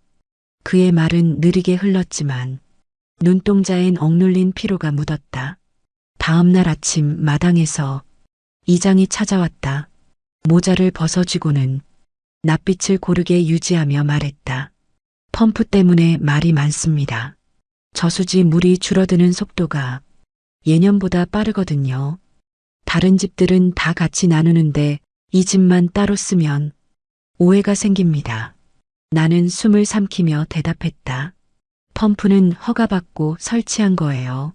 그의 말은 느리게 흘렀지만 눈동자엔 억눌린 피로가 묻었다. 다음 날 아침 마당에서 이장이 찾아왔다. 모자를 벗어쥐고는 낯빛을 고르게 유지하며 말했다. 펌프 때문에 말이 많습니다. 저수지 물이 줄어드는 속도가 예년보다 빠르거든요. 다른 집들은 다 같이 나누는데 이 집만 따로 쓰면 오해가 생깁니다. 나는 숨을 삼키며 대답했다. 펌프는 허가받고 설치한 거예요.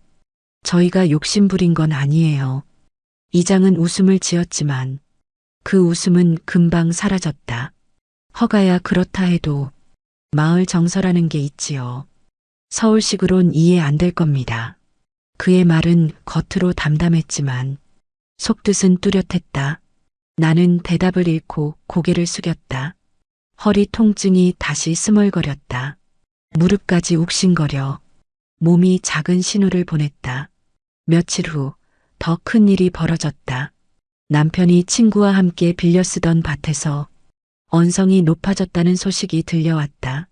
저희가 욕심부린 건 아니에요. 이장은 웃음을 지었지만 그 웃음은 금방 사라졌다. 허가야 그렇다 해도 마을 정서라는 게 있지요. 서울식으론 이해 안 될 겁니다. 그의 말은 겉으로 담담했지만 속뜻은 뚜렷했다. 나는 대답을 잃고 고개를 숙였다. 허리 통증이 다시 스멀거렸다. 무릎까지 욱신거려 몸이 작은 신호를 보냈다. 며칠 후 더 큰 일이 벌어졌다. 남편이 친구와 함께 빌려 쓰던 밭에서 언성이 높아졌다는 소식이 들려왔다.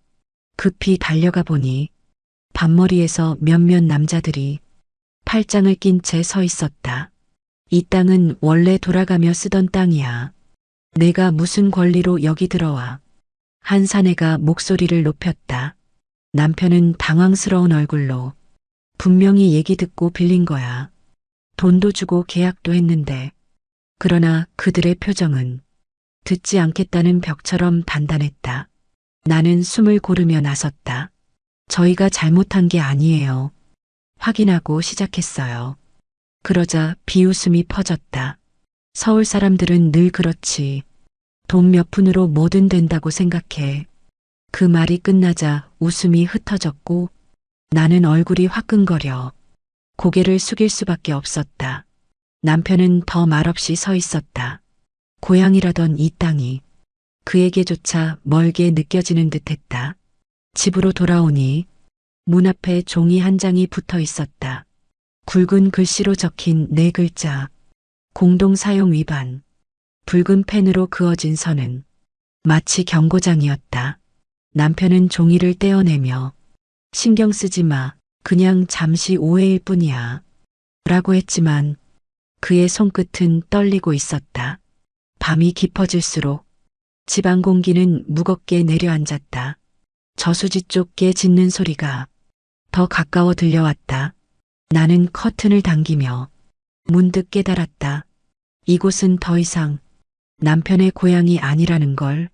급히 달려가 보니 밭머리에서 몇몇 남자들이 팔짱을 낀 채 서 있었다. 이 땅은 원래 돌아가며 쓰던 땅이야. 내가 무슨 권리로 여기 들어와. 한 사내가 목소리를 높였다. 남편은 당황스러운 얼굴로 분명히 얘기 듣고 빌린 거야. 돈도 주고 계약도 했는데, 그러나 그들의 표정은 듣지 않겠다는 벽처럼 단단했다. 나는 숨을 고르며 나섰다. 저희가 잘못한 게 아니에요. 확인하고 시작했어요. 그러자 비웃음이 퍼졌다. 서울 사람들은 늘 그렇지. 돈 몇 푼으로 뭐든 된다고 생각해. 그 말이 끝나자 웃음이 흩어졌고 나는 얼굴이 화끈거려 고개를 숙일 수밖에 없었다. 남편은 더 말없이 서 있었다. 고향이라던 이 땅이 그에게조차 멀게 느껴지는 듯했다. 집으로 돌아오니 문 앞에 종이 한 장이 붙어 있었다. 굵은 글씨로 적힌 네 글자. 공동 사용 위반. 붉은 펜으로 그어진 선은 마치 경고장이었다. 남편은 종이를 떼어내며 신경 쓰지 마. 그냥 잠시 오해일 뿐이야. 라고 했지만 그의 손끝은 떨리고 있었다. 밤이 깊어질수록 집안 공기는 무겁게 내려앉았다. 저수지 쪽 개 짖는 소리가 더 가까워 들려왔다. 나는 커튼을 당기며 문득 깨달았다. 이곳은 더 이상 남편의 고향이 아니라는 걸,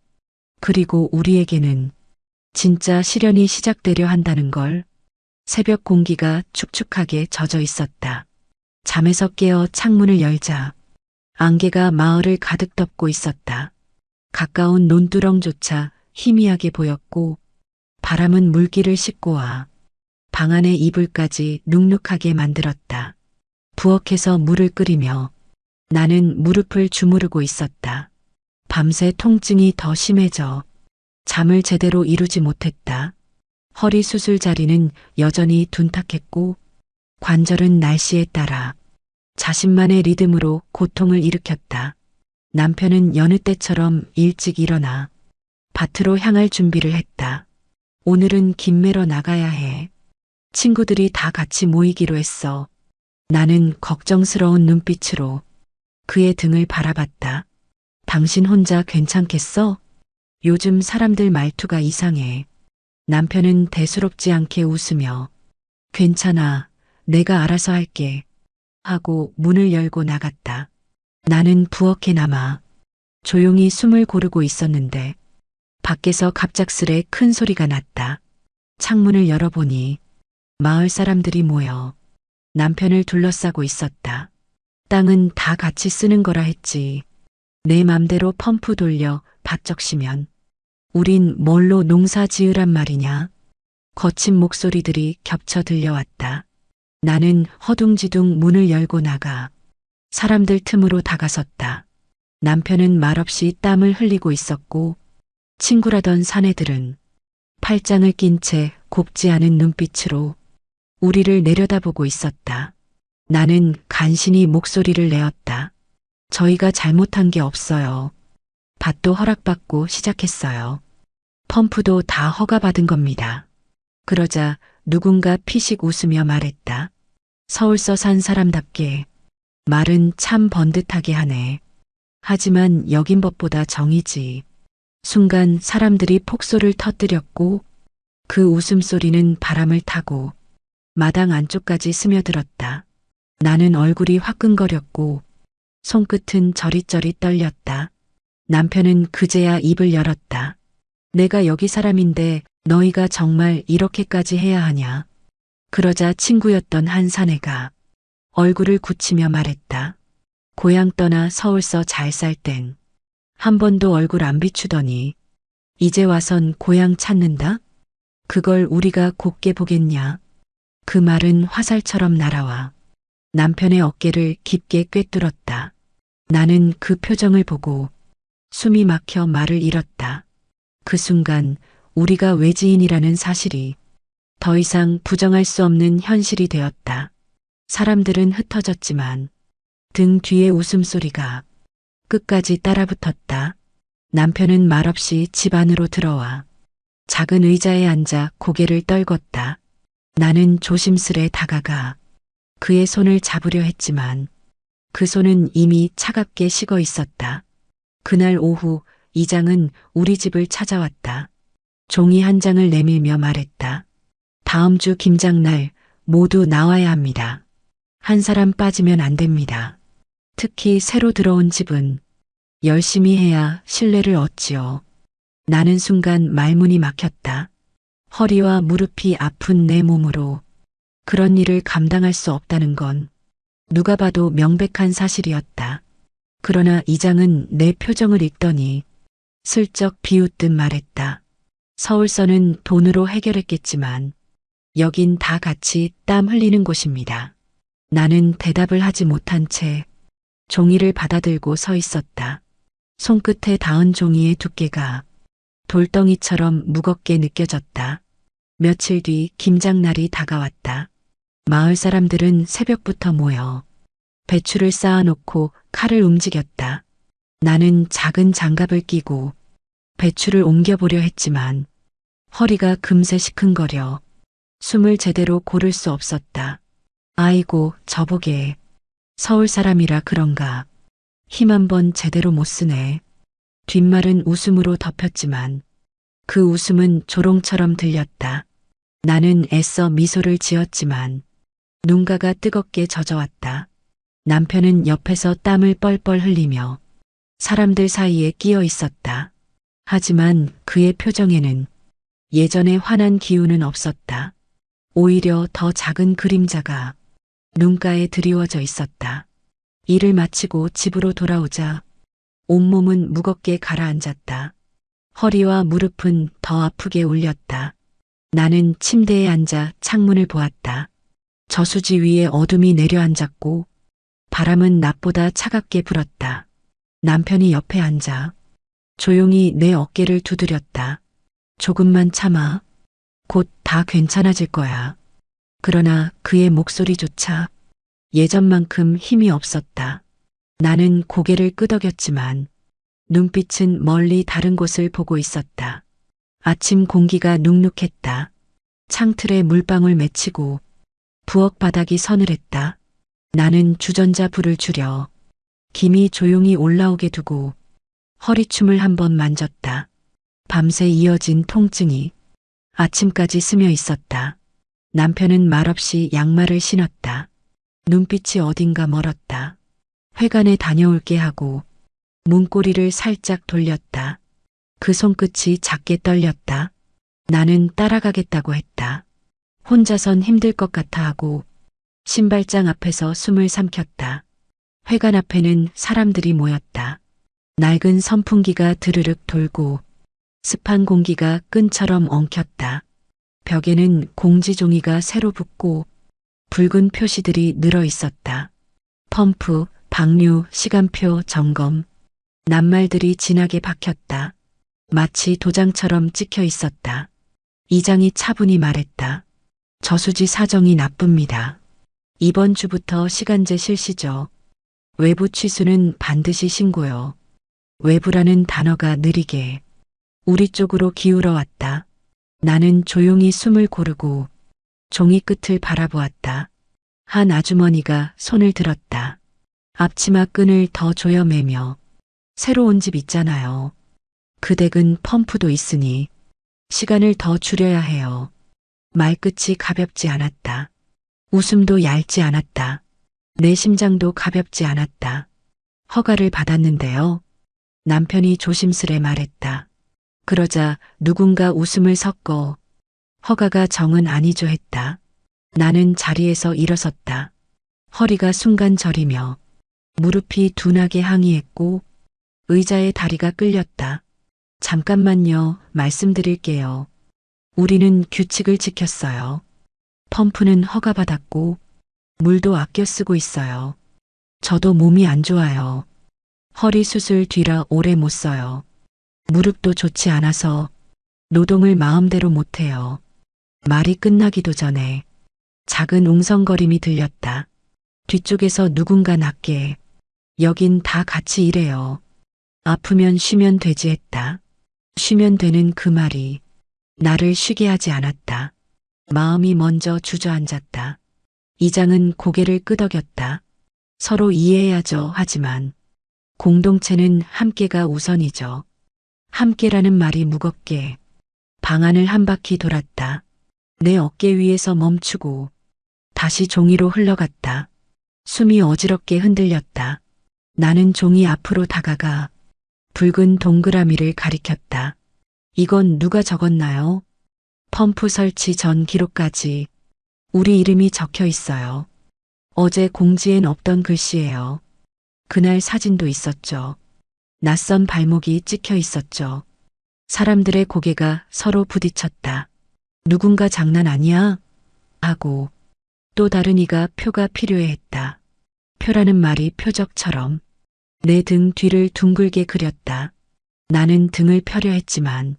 그리고 우리에게는 진짜 시련이 시작되려 한다는 걸. 새벽 공기가 축축하게 젖어 있었다. 잠에서 깨어 창문을 열자 안개가 마을을 가득 덮고 있었다. 가까운 논두렁조차 희미하게 보였고 바람은 물기를 싣고 와 방 안의 이불까지 눅눅하게 만들었다. 부엌에서 물을 끓이며 나는 무릎을 주무르고 있었다. 밤새 통증이 더 심해져 잠을 제대로 이루지 못했다. 허리 수술 자리는 여전히 둔탁했고 관절은 날씨에 따라 자신만의 리듬으로 고통을 일으켰다. 남편은 여느 때처럼 일찍 일어나 밭으로 향할 준비를 했다. 오늘은 김매러 나가야 해. 친구들이 다 같이 모이기로 했어. 나는 걱정스러운 눈빛으로 그의 등을 바라봤다. 당신 혼자 괜찮겠어? 요즘 사람들 말투가 이상해. 남편은 대수롭지 않게 웃으며 괜찮아. 내가 알아서 할게. 하고 문을 열고 나갔다. 나는 부엌에 남아 조용히 숨을 고르고 있었는데 밖에서 갑작스레 큰 소리가 났다. 창문을 열어보니 마을 사람들이 모여 남편을 둘러싸고 있었다. 땅은 다 같이 쓰는 거라 했지. 내 맘대로 펌프 돌려 밭 적시면 우린 뭘로 농사 지으란 말이냐. 거친 목소리들이 겹쳐 들려왔다. 나는 허둥지둥 문을 열고 나가 사람들 틈으로 다가섰다. 남편은 말없이 땀을 흘리고 있었고 친구라던 사내들은 팔짱을 낀 채 곱지 않은 눈빛으로 우리를 내려다보고 있었다. 나는 간신히 목소리를 내었다. 저희가 잘못한 게 없어요. 밭도 허락받고 시작했어요. 펌프도 다 허가받은 겁니다. 그러자 누군가 피식 웃으며 말했다. 서울서 산 사람답게 말은 참 번듯하게 하네. 하지만 여긴 법보다 정이지. 순간 사람들이 폭소를 터뜨렸고 그 웃음소리는 바람을 타고 마당 안쪽까지 스며들었다. 나는 얼굴이 화끈거렸고 손끝은 저릿저릿 떨렸다. 남편은 그제야 입을 열었다. 내가 여기 사람인데 너희가 정말 이렇게까지 해야 하냐. 그러자 친구였던 한 사내가 얼굴을 굳히며 말했다. 고향 떠나 서울서 잘 살 땐 한 번도 얼굴 안 비추더니 이제 와선 고향 찾는다? 그걸 우리가 곱게 보겠냐. 그 말은 화살처럼 날아와 남편의 어깨를 깊게 꿰뚫었다. 나는 그 표정을 보고 숨이 막혀 말을 잃었다. 그 순간 우리가 외지인이라는 사실이 더 이상 부정할 수 없는 현실이 되었다. 사람들은 흩어졌지만 등 뒤의 웃음소리가 끝까지 따라붙었다. 남편은 말없이 집 안으로 들어와 작은 의자에 앉아 고개를 떨궜다. 나는 조심스레 다가가 그의 손을 잡으려 했지만 그 손은 이미 차갑게 식어 있었다. 그날 오후 이장은 우리 집을 찾아왔다. 종이 한 장을 내밀며 말했다. 다음 주 김장날 모두 나와야 합니다. 한 사람 빠지면 안 됩니다. 특히 새로 들어온 집은 열심히 해야 신뢰를 얻지요. 나는 순간 말문이 막혔다. 허리와 무릎이 아픈 내 몸으로 그런 일을 감당할 수 없다는 건 누가 봐도 명백한 사실이었다. 그러나 이장은 내 표정을 읽더니 슬쩍 비웃듯 말했다. 서울서는 돈으로 해결했겠지만 여긴 다 같이 땀 흘리는 곳입니다. 나는 대답을 하지 못한 채 종이를 받아들고 서 있었다. 손끝에 닿은 종이의 두께가 돌덩이처럼 무겁게 느껴졌다. 며칠 뒤 김장날이 다가왔다. 마을 사람들은 새벽부터 모여 배추를 쌓아놓고 칼을 움직였다. 나는 작은 장갑을 끼고 배추를 옮겨보려 했지만 허리가 금세 시큰거려 숨을 제대로 고를 수 없었다. 아이고, 저보게 서울 사람이라 그런가. 힘 한 번 제대로 못 쓰네. 뒷말은 웃음으로 덮였지만 그 웃음은 조롱처럼 들렸다. 나는 애써 미소를 지었지만 눈가가 뜨겁게 젖어왔다. 남편은 옆에서 땀을 뻘뻘 흘리며 사람들 사이에 끼어 있었다. 하지만 그의 표정에는 예전의 환한 기운은 없었다. 오히려 더 작은 그림자가 눈가에 드리워져 있었다. 일을 마치고 집으로 돌아오자 온몸은 무겁게 가라앉았다. 허리와 무릎은 더 아프게 울렸다. 나는 침대에 앉아 창문을 보았다. 저수지 위에 어둠이 내려앉았고 바람은 낮보다 차갑게 불었다. 남편이 옆에 앉아 조용히 내 어깨를 두드렸다. 조금만 참아. 곧 다 괜찮아질 거야. 그러나 그의 목소리조차 예전만큼 힘이 없었다. 나는 고개를 끄덕였지만 눈빛은 멀리 다른 곳을 보고 있었다. 아침 공기가 눅눅했다. 창틀에 물방울 맺히고 부엌 바닥이 서늘했다. 나는 주전자 불을 줄여 김이 조용히 올라오게 두고 허리춤을 한번 만졌다. 밤새 이어진 통증이 아침까지 스며 있었다. 남편은 말없이 양말을 신었다. 눈빛이 어딘가 멀었다. 회관에 다녀올게 하고 문고리를 살짝 돌렸다. 그 손끝이 작게 떨렸다. 나는 따라가겠다고 했다. 혼자선 힘들 것 같아 하고 신발장 앞에서 숨을 삼켰다. 회관 앞에는 사람들이 모였다. 낡은 선풍기가 드르륵 돌고 습한 공기가 끈처럼 엉켰다. 벽에는 공지종이가 새로 붙고 붉은 표시들이 늘어 있었다. 펌프, 방류, 시간표, 점검. 낱말들이 진하게 박혔다. 마치 도장처럼 찍혀 있었다. 이장이 차분히 말했다. 저수지 사정이 나쁩니다. 이번 주부터 시간제 실시죠. 외부 취수는 반드시 신고요. 외부라는 단어가 느리게 우리 쪽으로 기울어 왔다. 나는 조용히 숨을 고르고 종이 끝을 바라보았다. 한 아주머니가 손을 들었다. 앞치마 끈을 더 조여매며 새로 온 집 있잖아요. 그 댁은 펌프도 있으니 시간을 더 줄여야 해요. 말끝이 가볍지 않았다. 웃음도 얇지 않았다. 내 심장도 가볍지 않았다. 허가를 받았는데요. 남편이 조심스레 말했다. 그러자 누군가 웃음을 섞어 허가가 정은 아니죠 했다. 나는 자리에서 일어섰다. 허리가 순간 저리며 무릎이 둔하게 항의했고 의자에 다리가 끌렸다. 잠깐만요, 말씀드릴게요. 우리는 규칙을 지켰어요. 펌프는 허가받았고 물도 아껴 쓰고 있어요. 저도 몸이 안 좋아요. 허리 수술 뒤라 오래 못 써요. 무릎도 좋지 않아서 노동을 마음대로 못해요. 말이 끝나기도 전에 작은 웅성거림이 들렸다. 뒤쪽에서 누군가 낮게 여긴 다 같이 일해요. 아프면 쉬면 되지 했다. 쉬면 되는 그 말이 나를 쉬게 하지 않았다. 마음이 먼저 주저앉았다. 이장은 고개를 끄덕였다. 서로 이해해야죠 하지만 공동체는 함께가 우선이죠. 함께라는 말이 무겁게 방안을 한 바퀴 돌았다. 내 어깨 위에서 멈추고 다시 종이로 흘러갔다. 숨이 어지럽게 흔들렸다. 나는 종이 앞으로 다가가 붉은 동그라미를 가리켰다. 이건 누가 적었나요? 펌프 설치 전 기록까지 우리 이름이 적혀 있어요. 어제 공지엔 없던 글씨예요. 그날 사진도 있었죠. 낯선 발목이 찍혀 있었죠. 사람들의 고개가 서로 부딪혔다. 누군가 장난 아니야? 하고 또 다른 이가 표가 필요해 했다. 표라는 말이 표적처럼 내 등 뒤를 둥글게 그렸다. 나는 등을 펴려 했지만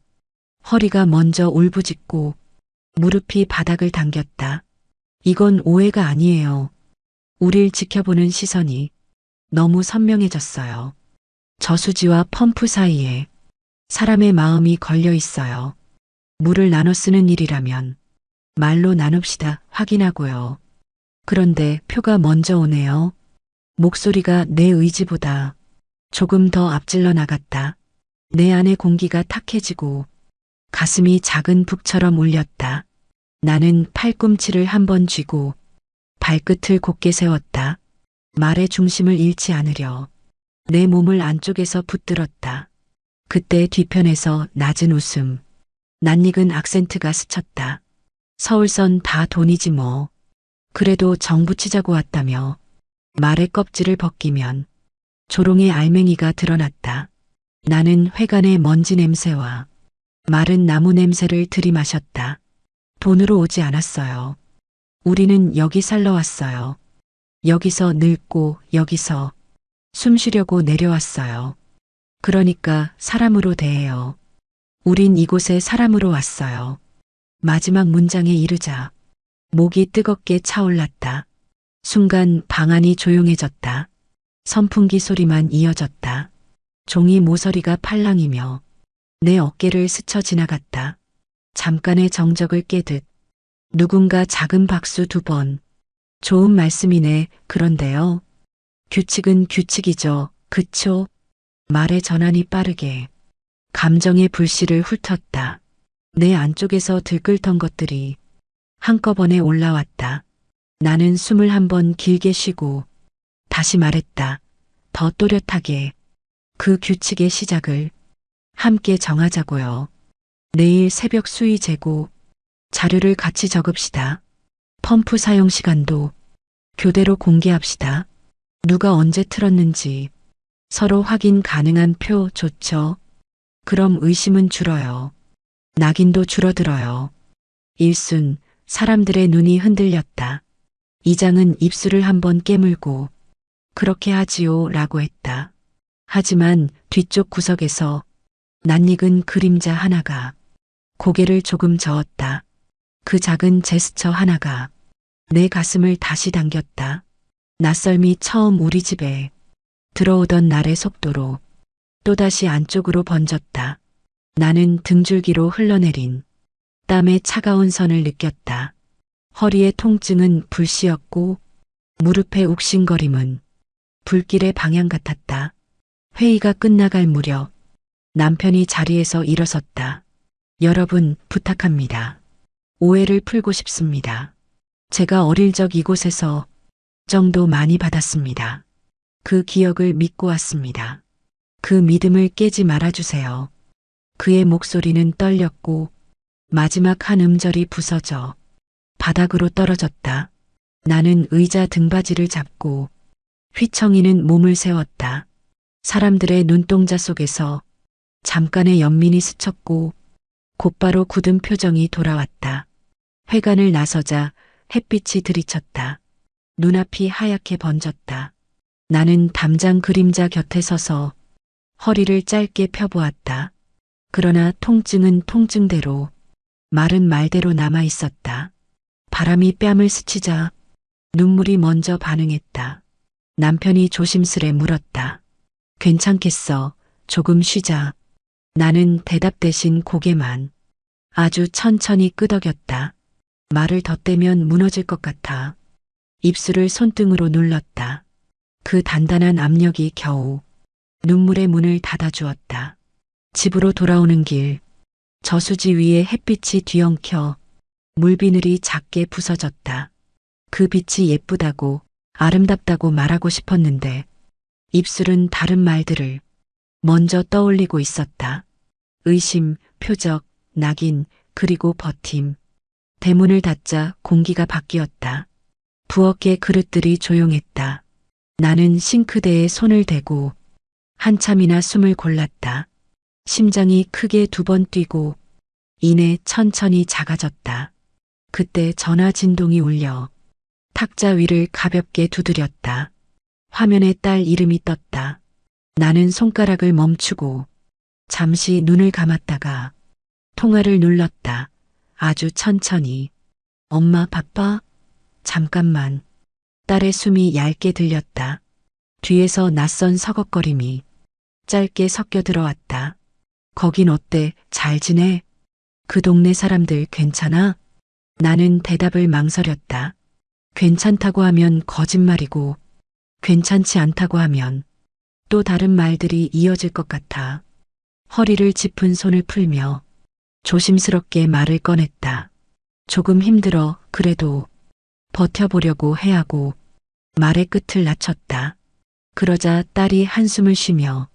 허리가 먼저 울부짖고 무릎이 바닥을 당겼다. 이건 오해가 아니에요. 우릴 지켜보는 시선이 너무 선명해졌어요. 저수지와 펌프 사이에 사람의 마음이 걸려 있어요. 물을 나눠 쓰는 일이라면 말로 나눕시다 확인하고요. 그런데 표가 먼저 오네요. 목소리가 내 의지보다 조금 더 앞질러 나갔다. 내 안의 공기가 탁해지고 가슴이 작은 북처럼 울렸다. 나는 팔꿈치를 한번 쥐고 발끝을 곧게 세웠다. 말의 중심을 잃지 않으려 내 몸을 안쪽에서 붙들었다. 그때 뒤편에서 낮은 웃음, 낯익은 악센트가 스쳤다. 서울선 다 돈이지 뭐. 그래도 정 붙이자고 왔다며 말의 껍질을 벗기면 조롱의 알맹이가 드러났다. 나는 회관의 먼지 냄새와 마른 나무 냄새를 들이마셨다. 돈으로 오지 않았어요. 우리는 여기 살러 왔어요. 여기서 늙고 여기서 숨 쉬려고 내려왔어요. 그러니까 사람으로 대해요. 우린 이곳에 사람으로 왔어요. 마지막 문장에 이르자 목이 뜨겁게 차올랐다. 순간 방 안이 조용해졌다. 선풍기 소리만 이어졌다. 종이 모서리가 팔랑이며 내 어깨를 스쳐 지나갔다. 잠깐의 정적을 깨듯 누군가 작은 박수 2번. 좋은 말씀이네. 그런데요. 규칙은 규칙이죠. 그쵸? 말의 전환이 빠르게 감정의 불씨를 훑었다. 내 안쪽에서 들끓던 것들이 한꺼번에 올라왔다. 나는 숨을 한번 길게 쉬고 다시 말했다. 더 또렷하게 그 규칙의 시작을 함께 정하자고요. 내일 새벽 수위 재고 자료를 같이 적읍시다. 펌프 사용 시간도 교대로 공개합시다. 누가 언제 틀었는지 서로 확인 가능한 표 좋죠. 그럼 의심은 줄어요. 낙인도 줄어들어요. 일순 사람들의 눈이 흔들렸다. 이장은 입술을 한번 깨물고 그렇게 하지요 라고 했다. 하지만 뒤쪽 구석에서 낯익은 그림자 하나가 고개를 조금 저었다. 그 작은 제스처 하나가 내 가슴을 다시 당겼다. 낯설미 처음 우리 집에 들어오던 날의 속도로 또다시 안쪽으로 번졌다. 나는 등줄기로 흘러내린 땀의 차가운 선을 느꼈다. 허리의 통증은 불씨였고 무릎의 욱신거림은 불길의 방향 같았다. 회의가 끝나갈 무렵 남편이 자리에서 일어섰다. 여러분 부탁합니다. 오해를 풀고 싶습니다. 제가 어릴 적 이곳에서 정도 많이 받았습니다. 그 기억을 믿고 왔습니다. 그 믿음을 깨지 말아주세요. 그의 목소리는 떨렸고 마지막 한 음절이 부서져 바닥으로 떨어졌다. 나는 의자 등받이를 잡고 휘청이는 몸을 세웠다. 사람들의 눈동자 속에서 잠깐의 연민이 스쳤고 곧바로 굳은 표정이 돌아왔다. 회관을 나서자 햇빛이 들이쳤다. 눈앞이 하얗게 번졌다. 나는 담장 그림자 곁에 서서 허리를 짧게 펴보았다. 그러나 통증은 통증대로, 말은 말대로 남아 있었다. 바람이 뺨을 스치자 눈물이 먼저 반응했다. 남편이 조심스레 물었다. 괜찮겠어. 조금 쉬자. 나는 대답 대신 고개만 아주 천천히 끄덕였다. 말을 덧대면 무너질 것 같아. 입술을 손등으로 눌렀다. 그 단단한 압력이 겨우 눈물의 문을 닫아주었다. 집으로 돌아오는 길, 저수지 위에 햇빛이 뒤엉켜 물비늘이 작게 부서졌다. 그 빛이 예쁘다고 아름답다고 말하고 싶었는데 입술은 다른 말들을 먼저 떠올리고 있었다. 의심, 표적, 낙인, 그리고 버팀. 대문을 닫자 공기가 바뀌었다. 부엌의 그릇들이 조용했다. 나는 싱크대에 손을 대고 한참이나 숨을 골랐다. 심장이 크게 2번 뛰고 이내 천천히 작아졌다. 그때 전화 진동이 울려 탁자 위를 가볍게 두드렸다. 화면에 딸 이름이 떴다. 나는 손가락을 멈추고 잠시 눈을 감았다가 통화를 눌렀다. 아주 천천히. 엄마 바빠? 잠깐만. 딸의 숨이 얇게 들렸다. 뒤에서 낯선 서걱거림이 짧게 섞여 들어왔다. 거긴 어때? 잘 지내? 그 동네 사람들 괜찮아? 나는 대답을 망설였다. 괜찮다고 하면 거짓말이고 괜찮지 않다고 하면 또 다른 말들이 이어질 것 같아. 허리를 짚은 손을 풀며 조심스럽게 말을 꺼냈다. 조금 힘들어. 그래도 버텨보려고 해 하고 말의 끝을 낮췄다. 그러자 딸이 한숨을 쉬며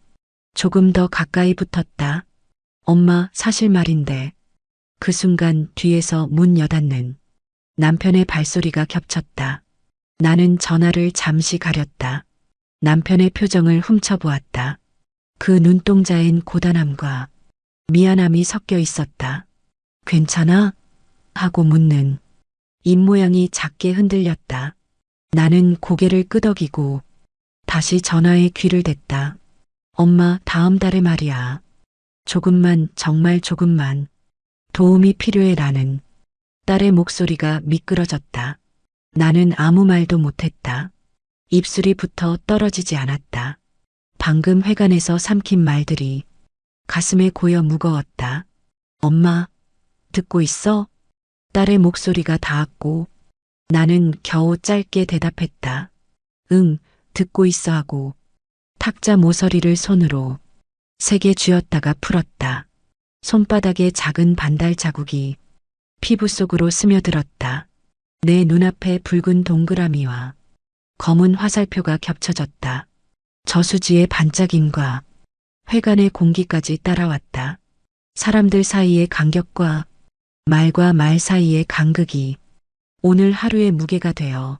조금 더 가까이 붙었다. 엄마, 사실 말인데. 그 순간 뒤에서 문 여닫는 남편의 발소리가 겹쳤다. 나는 전화를 잠시 가렸다. 남편의 표정을 훔쳐보았다. 그 눈동자엔 고단함과 미안함이 섞여 있었다. 괜찮아? 하고 묻는 입모양이 작게 흔들렸다. 나는 고개를 끄덕이고 다시 전화에 귀를 댔다. 엄마, 다음 달에 말이야. 조금만, 정말 조금만. 도움이 필요해. 라는 딸의 목소리가 미끄러졌다. 나는 아무 말도 못했다. 입술이 붙어 떨어지지 않았다. 방금 회관에서 삼킨 말들이 가슴에 고여 무거웠다. 엄마, 듣고 있어? 딸의 목소리가 닿았고 나는 겨우 짧게 대답했다. 응, 듣고 있어 하고 탁자 모서리를 손으로 세게 쥐었다가 풀었다. 손바닥에 작은 반달 자국이 피부 속으로 스며들었다. 내 눈앞에 붉은 동그라미와 검은 화살표가 겹쳐졌다. 저수지의 반짝임과 회관의 공기까지 따라왔다. 사람들 사이의 간격과 말과 말 사이의 간극이 오늘 하루의 무게가 되어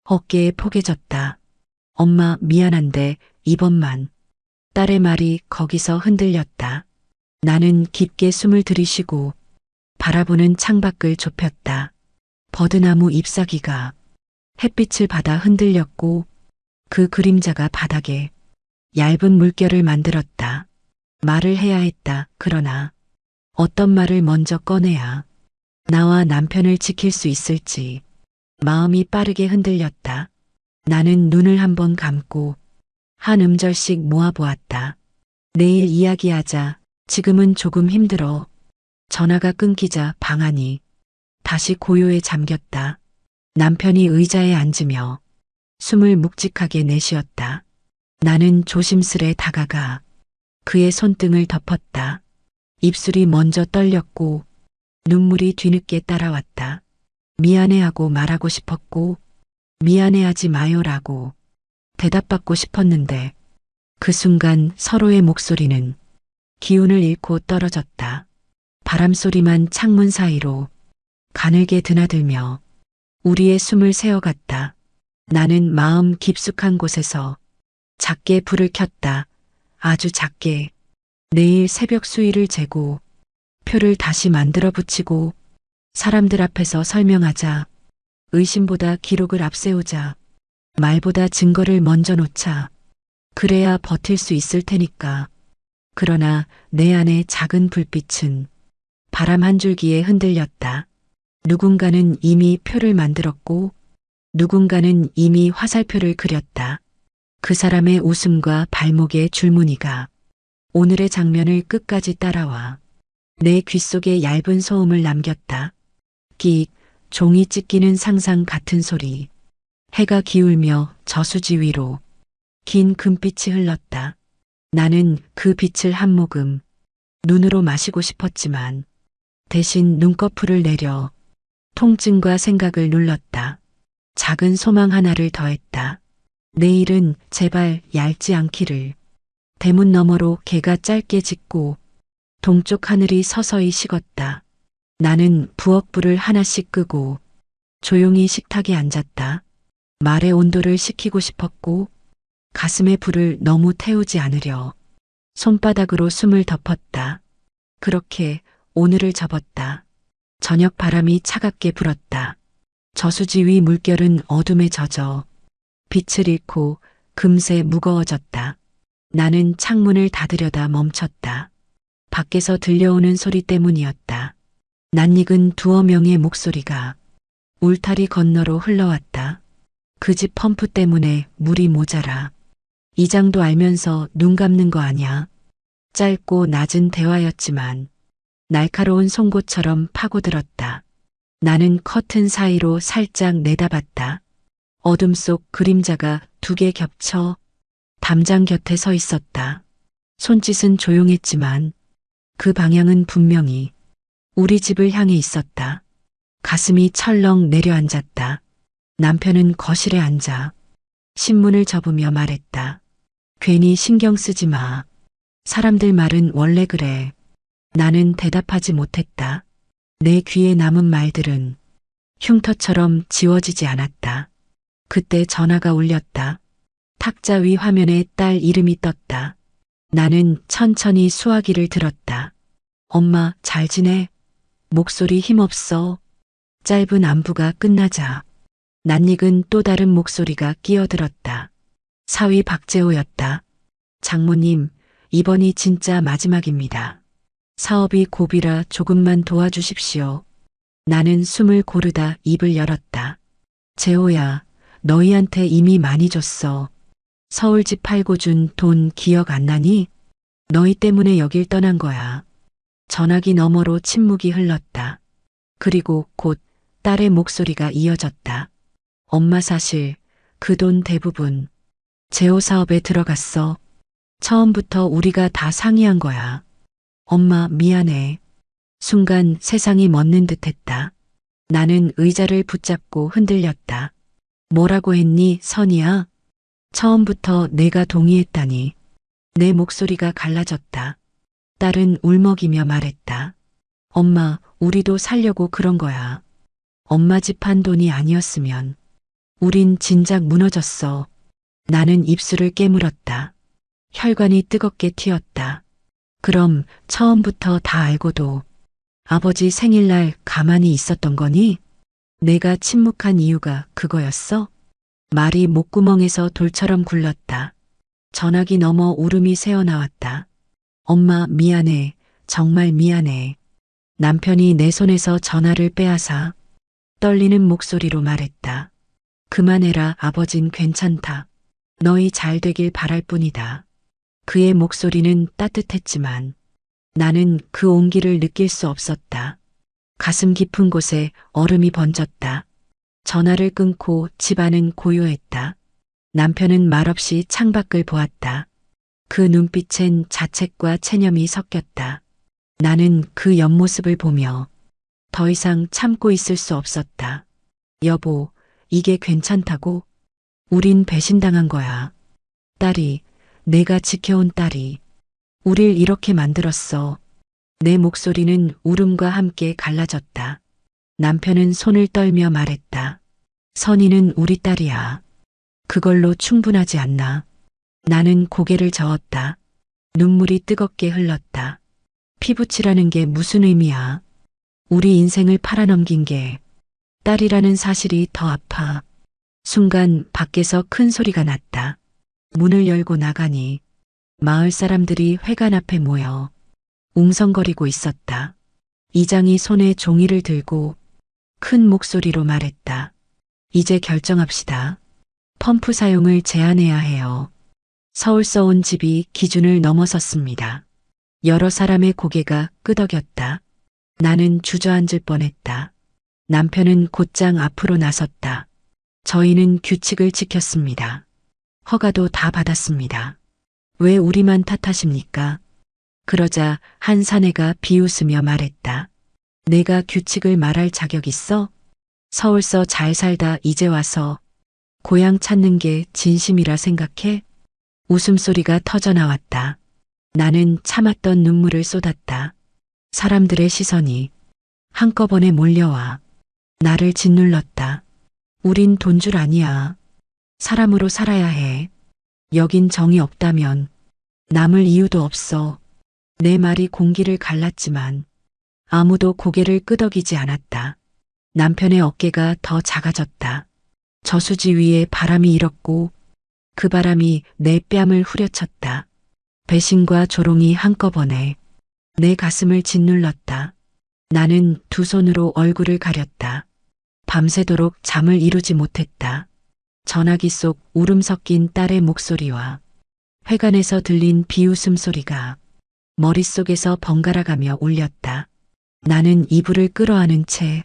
어깨에 포개졌다. 엄마, 미안한데 이번만. 딸의 말이 거기서 흔들렸다. 나는 깊게 숨을 들이쉬고 바라보는 창밖을 좁혔다. 버드나무 잎사귀가 햇빛을 받아 흔들렸고 그 그림자가 바닥에 얇은 물결을 만들었다. 말을 해야 했다. 그러나 어떤 말을 먼저 꺼내야 나와 남편을 지킬 수 있을지 마음이 빠르게 흔들렸다. 나는 눈을 한번 감고 한 음절씩 모아보았다. 내일 이야기하자. 지금은 조금 힘들어. 전화가 끊기자 방 안이 다시 고요에 잠겼다. 남편이 의자에 앉으며 숨을 묵직하게 내쉬었다. 나는 조심스레 다가가 그의 손등을 덮었다. 입술이 먼저 떨렸고 눈물이 뒤늦게 따라왔다. 미안해하고 말하고 싶었고 미안해하지 마요라고 대답받고 싶었는데 그 순간 서로의 목소리는 기운을 잃고 떨어졌다. 바람소리만 창문 사이로 가늘게 드나들며 우리의 숨을 새어갔다. 나는 마음 깊숙한 곳에서 작게 불을 켰다. 아주 작게. 내일 새벽 수위를 재고 표를 다시 만들어 붙이고 사람들 앞에서 설명하자. 의심보다 기록을 앞세우자. 말보다 증거를 먼저 놓자. 그래야 버틸 수 있을 테니까. 그러나 내 안의 작은 불빛은 바람 한 줄기에 흔들렸다. 누군가는 이미 표를 만들었고 누군가는 이미 화살표를 그렸다. 그 사람의 웃음과 발목의 줄무늬가 오늘의 장면을 끝까지 따라와 내 귓속에 얇은 소음을 남겼다. 끽, 종이 찢기는 상상 같은 소리. 해가 기울며 저수지 위로 긴 금빛이 흘렀다. 나는 그 빛을 한 모금 눈으로 마시고 싶었지만 대신 눈꺼풀을 내려 통증과 생각을 눌렀다. 작은 소망 하나를 더했다. 내일은 제발 얇지 않기를. 대문 너머로 개가 짧게 짖고 동쪽 하늘이 서서히 식었다. 나는 부엌불을 하나씩 끄고 조용히 식탁에 앉았다. 말의 온도를 식히고 싶었고 가슴의 불을 너무 태우지 않으려 손바닥으로 숨을 덮었다. 그렇게 오늘을 접었다. 저녁 바람이 차갑게 불었다. 저수지 위 물결은 어둠에 젖어 빛을 잃고 금세 무거워졌다. 나는 창문을 닫으려다 멈췄다. 밖에서 들려오는 소리 때문이었다. 낯익은 두어 명의 목소리가 울타리 건너로 흘러왔다. 그 집 펌프 때문에 물이 모자라. 이장도 알면서 눈 감는 거 아냐. 짧고 낮은 대화였지만 날카로운 송곳처럼 파고들었다. 나는 커튼 사이로 살짝 내다봤다. 어둠 속 그림자가 두 개 겹쳐 담장 곁에 서 있었다. 손짓은 조용했지만 그 방향은 분명히 우리 집을 향해 있었다. 가슴이 철렁 내려앉았다. 남편은 거실에 앉아 신문을 접으며 말했다. 괜히 신경 쓰지 마. 사람들 말은 원래 그래. 나는 대답하지 못했다. 내 귀에 남은 말들은 흉터처럼 지워지지 않았다. 그때 전화가 울렸다. 탁자 위 화면에 딸 이름이 떴다. 나는 천천히 수화기를 들었다. 엄마, 잘 지내? 목소리 힘없어. 짧은 안부가 끝나자 낯익은 또 다른 목소리가 끼어들었다. 사위 박재호였다. 장모님, 이번이 진짜 마지막입니다. 사업이 고비라 조금만 도와주십시오. 나는 숨을 고르다 입을 열었다. 재호야, 너희한테 이미 많이 줬어. 서울집 팔고 준 돈 기억 안 나니? 너희 때문에 여길 떠난 거야. 전화기 너머로 침묵이 흘렀다. 그리고 곧 딸의 목소리가 이어졌다. 엄마 사실 그 돈 대부분 재호 사업에 들어갔어. 처음부터 우리가 다 상의한 거야. 엄마 미안해. 순간 세상이 멎는 듯했다. 나는 의자를 붙잡고 흔들렸다. 뭐라고 했니, 선이야? 처음부터 내가 동의했다니. 내 목소리가 갈라졌다. 딸은 울먹이며 말했다. 엄마, 우리도 살려고 그런 거야. 엄마 집 한 돈이 아니었으면 우린 진작 무너졌어. 나는 입술을 깨물었다. 혈관이 뜨겁게 튀었다. 그럼 처음부터 다 알고도 아버지 생일날 가만히 있었던 거니? 내가 침묵한 이유가 그거였어? 말이 목구멍에서 돌처럼 굴렀다. 전화기 넘어 울음이 새어나왔다. 엄마 미안해. 정말 미안해. 남편이 내 손에서 전화를 빼앗아 떨리는 목소리로 말했다. 그만해라. 아버진 괜찮다. 너희 잘 되길 바랄 뿐이다. 그의 목소리는 따뜻했지만 나는 그 온기를 느낄 수 없었다. 가슴 깊은 곳에 얼음이 번졌다. 전화를 끊고 집안은 고요했다. 남편은 말없이 창밖을 보았다. 그 눈빛엔 자책과 체념이 섞였다. 나는 그 옆모습을 보며 더 이상 참고 있을 수 없었다. 여보, 이게 괜찮다고? 우린 배신당한 거야. 딸이, 내가 지켜온 딸이 우릴 이렇게 만들었어. 내 목소리는 울음과 함께 갈라졌다. 남편은 손을 떨며 말했다. 선이는 우리 딸이야. 그걸로 충분하지 않나. 나는 고개를 저었다. 눈물이 뜨겁게 흘렀다. 피부치라는 게 무슨 의미야. 우리 인생을 팔아넘긴 게 딸이라는 사실이 더 아파. 순간 밖에서 큰 소리가 났다. 문을 열고 나가니 마을 사람들이 회관 앞에 모여 웅성거리고 있었다. 이장이 손에 종이를 들고 큰 목소리로 말했다. 이제 결정합시다. 펌프 사용을 제한해야 해요. 서울서 온 집이 기준을 넘어섰습니다. 여러 사람의 고개가 끄덕였다. 나는 주저앉을 뻔했다. 남편은 곧장 앞으로 나섰다. 저희는 규칙을 지켰습니다. 허가도 다 받았습니다. 왜 우리만 탓하십니까? 그러자 한 사내가 비웃으며 말했다. 내가 규칙을 말할 자격 있어? 서울서 잘 살다 이제 와서 고향 찾는 게 진심이라 생각해? 웃음소리가 터져 나왔다. 나는 참았던 눈물을 쏟았다. 사람들의 시선이 한꺼번에 몰려와 나를 짓눌렀다. 우린 돈줄 아니야. 사람으로 살아야 해. 여긴 정이 없다면 남을 이유도 없어. 내 말이 공기를 갈랐지만 아무도 고개를 끄덕이지 않았다. 남편의 어깨가 더 작아졌다. 저수지 위에 바람이 일었고 그 바람이 내 뺨을 후려쳤다. 배신과 조롱이 한꺼번에 내 가슴을 짓눌렀다. 나는 두 손으로 얼굴을 가렸다. 밤새도록 잠을 이루지 못했다. 전화기 속 울음 섞인 딸의 목소리와 회관에서 들린 비웃음 소리가 머릿속에서 번갈아가며 울렸다. 나는 이불을 끌어안은 채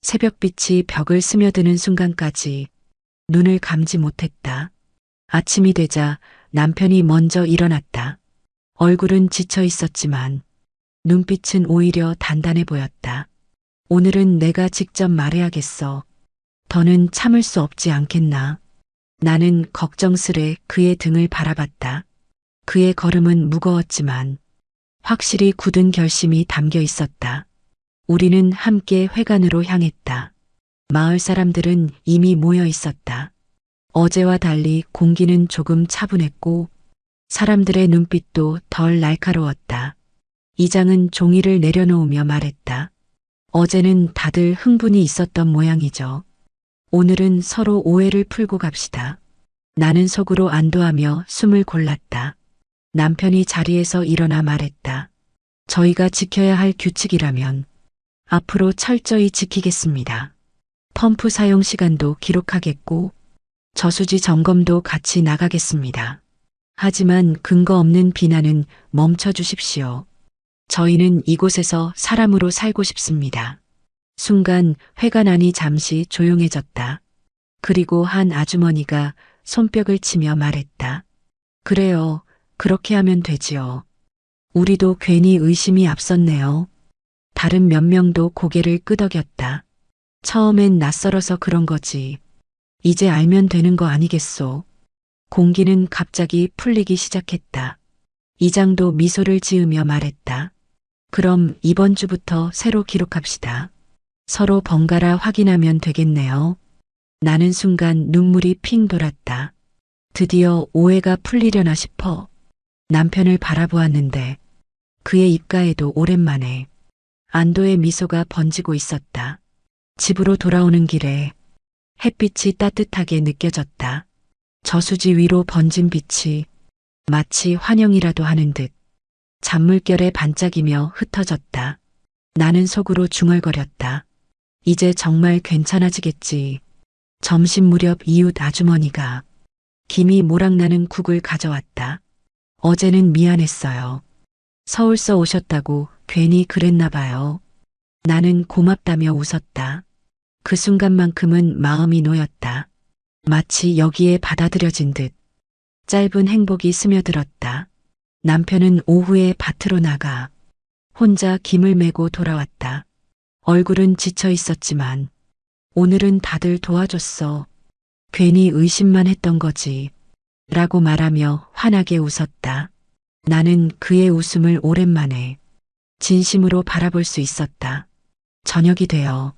새벽빛이 벽을 스며드는 순간까지 눈을 감지 못했다. 아침이 되자 남편이 먼저 일어났다. 얼굴은 지쳐 있었지만 눈빛은 오히려 단단해 보였다. 오늘은 내가 직접 말해야겠어. 더는 참을 수 없지 않겠나. 나는 걱정스레 그의 등을 바라봤다. 그의 걸음은 무거웠지만 확실히 굳은 결심이 담겨 있었다. 우리는 함께 회관으로 향했다. 마을 사람들은 이미 모여 있었다. 어제와 달리 공기는 조금 차분했고 사람들의 눈빛도 덜 날카로웠다. 이장은 종이를 내려놓으며 말했다. 어제는 다들 흥분이 있었던 모양이죠. 오늘은 서로 오해를 풀고 갑시다. 나는 속으로 안도하며 숨을 골랐다. 남편이 자리에서 일어나 말했다. 저희가 지켜야 할 규칙이라면 앞으로 철저히 지키겠습니다. 펌프 사용 시간도 기록하겠고 저수지 점검도 같이 나가겠습니다. 하지만 근거 없는 비난은 멈춰 주십시오. 저희는 이곳에서 사람으로 살고 싶습니다. 순간 회관 안이 잠시 조용해졌다. 그리고 한 아주머니가 손뼉을 치며 말했다. 그래요. 그렇게 하면 되지요. 우리도 괜히 의심이 앞섰네요. 다른 몇 명도 고개를 끄덕였다. 처음엔 낯설어서 그런 거지. 이제 알면 되는 거 아니겠소. 공기는 갑자기 풀리기 시작했다. 이장도 미소를 지으며 말했다. 그럼 이번 주부터 새로 기록합시다. 서로 번갈아 확인하면 되겠네요. 나는 순간 눈물이 핑 돌았다. 드디어 오해가 풀리려나 싶어 남편을 바라보았는데 그의 입가에도 오랜만에 안도의 미소가 번지고 있었다. 집으로 돌아오는 길에 햇빛이 따뜻하게 느껴졌다. 저수지 위로 번진 빛이 마치 환영이라도 하는 듯 잔물결에 반짝이며 흩어졌다. 나는 속으로 중얼거렸다. 이제 정말 괜찮아지겠지. 점심 무렵 이웃 아주머니가 김이 모락나는 국을 가져왔다. 어제는 미안했어요. 서울서 오셨다고 괜히 그랬나 봐요. 나는 고맙다며 웃었다. 그 순간만큼은 마음이 놓였다. 마치 여기에 받아들여진 듯 짧은 행복이 스며들었다. 남편은 오후에 밭으로 나가 혼자 김을 메고 돌아왔다. 얼굴은 지쳐 있었지만 오늘은 다들 도와줬어. 괜히 의심만 했던 거지. 라고 말하며 환하게 웃었다. 나는 그의 웃음을 오랜만에 진심으로 바라볼 수 있었다. 저녁이 되어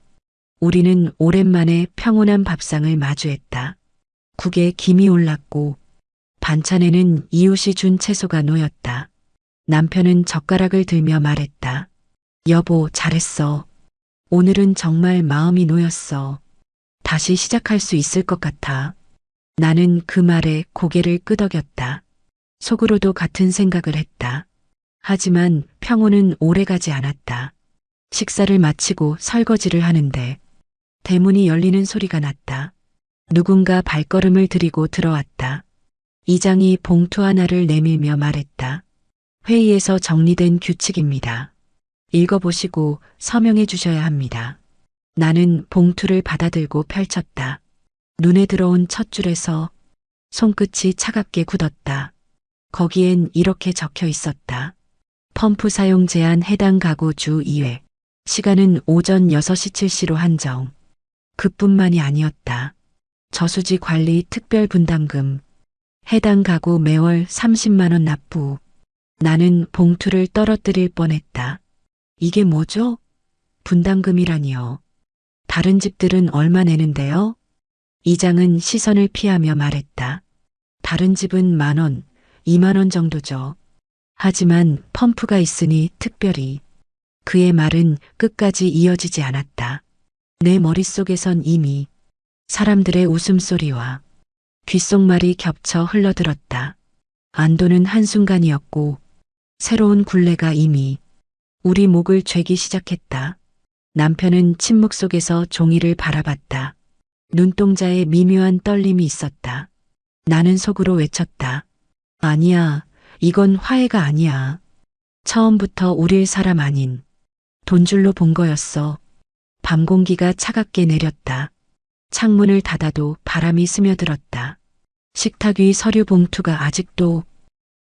우리는 오랜만에 평온한 밥상을 마주했다. 국에 김이 올랐고 반찬에는 이웃이 준 채소가 놓였다. 남편은 젓가락을 들며 말했다. 여보, 잘했어. 오늘은 정말 마음이 놓였어. 다시 시작할 수 있을 것 같아. 나는 그 말에 고개를 끄덕였다. 속으로도 같은 생각을 했다. 하지만 평온은 오래가지 않았다. 식사를 마치고 설거지를 하는데 대문이 열리는 소리가 났다. 누군가 발걸음을 들이고 들어왔다. 이장이 봉투 하나를 내밀며 말했다. 회의에서 정리된 규칙입니다. 읽어보시고 서명해 주셔야 합니다. 나는 봉투를 받아들고 펼쳤다. 눈에 들어온 첫 줄에서 손끝이 차갑게 굳었다. 거기엔 이렇게 적혀 있었다. 펌프 사용 제한 해당 가구 주 2회. 시간은 오전 6시 7시로 한정. 그뿐만이 아니었다. 저수지 관리 특별 분담금, 해당 가구 매월 30만 원 납부. 나는 봉투를 떨어뜨릴 뻔했다. 이게 뭐죠? 분담금이라니요. 다른 집들은 얼마 내는데요? 이장은 시선을 피하며 말했다. 다른 집은 10,000원, 20,000원 정도죠. 하지만 펌프가 있으니 특별히. 그의 말은 끝까지 이어지지 않았다. 내 머릿속에선 이미 사람들의 웃음소리와 귓속말이 겹쳐 흘러들었다. 안도는 한순간이었고 새로운 굴레가 이미 우리 목을 죄기 시작했다. 남편은 침묵 속에서 종이를 바라봤다. 눈동자에 미묘한 떨림이 있었다. 나는 속으로 외쳤다. 아니야, 이건 화해가 아니야. 처음부터 우릴 사람 아닌 돈줄로 본 거였어. 밤 공기가 차갑게 내렸다. 창문을 닫아도 바람이 스며들었다. 식탁 위 서류 봉투가 아직도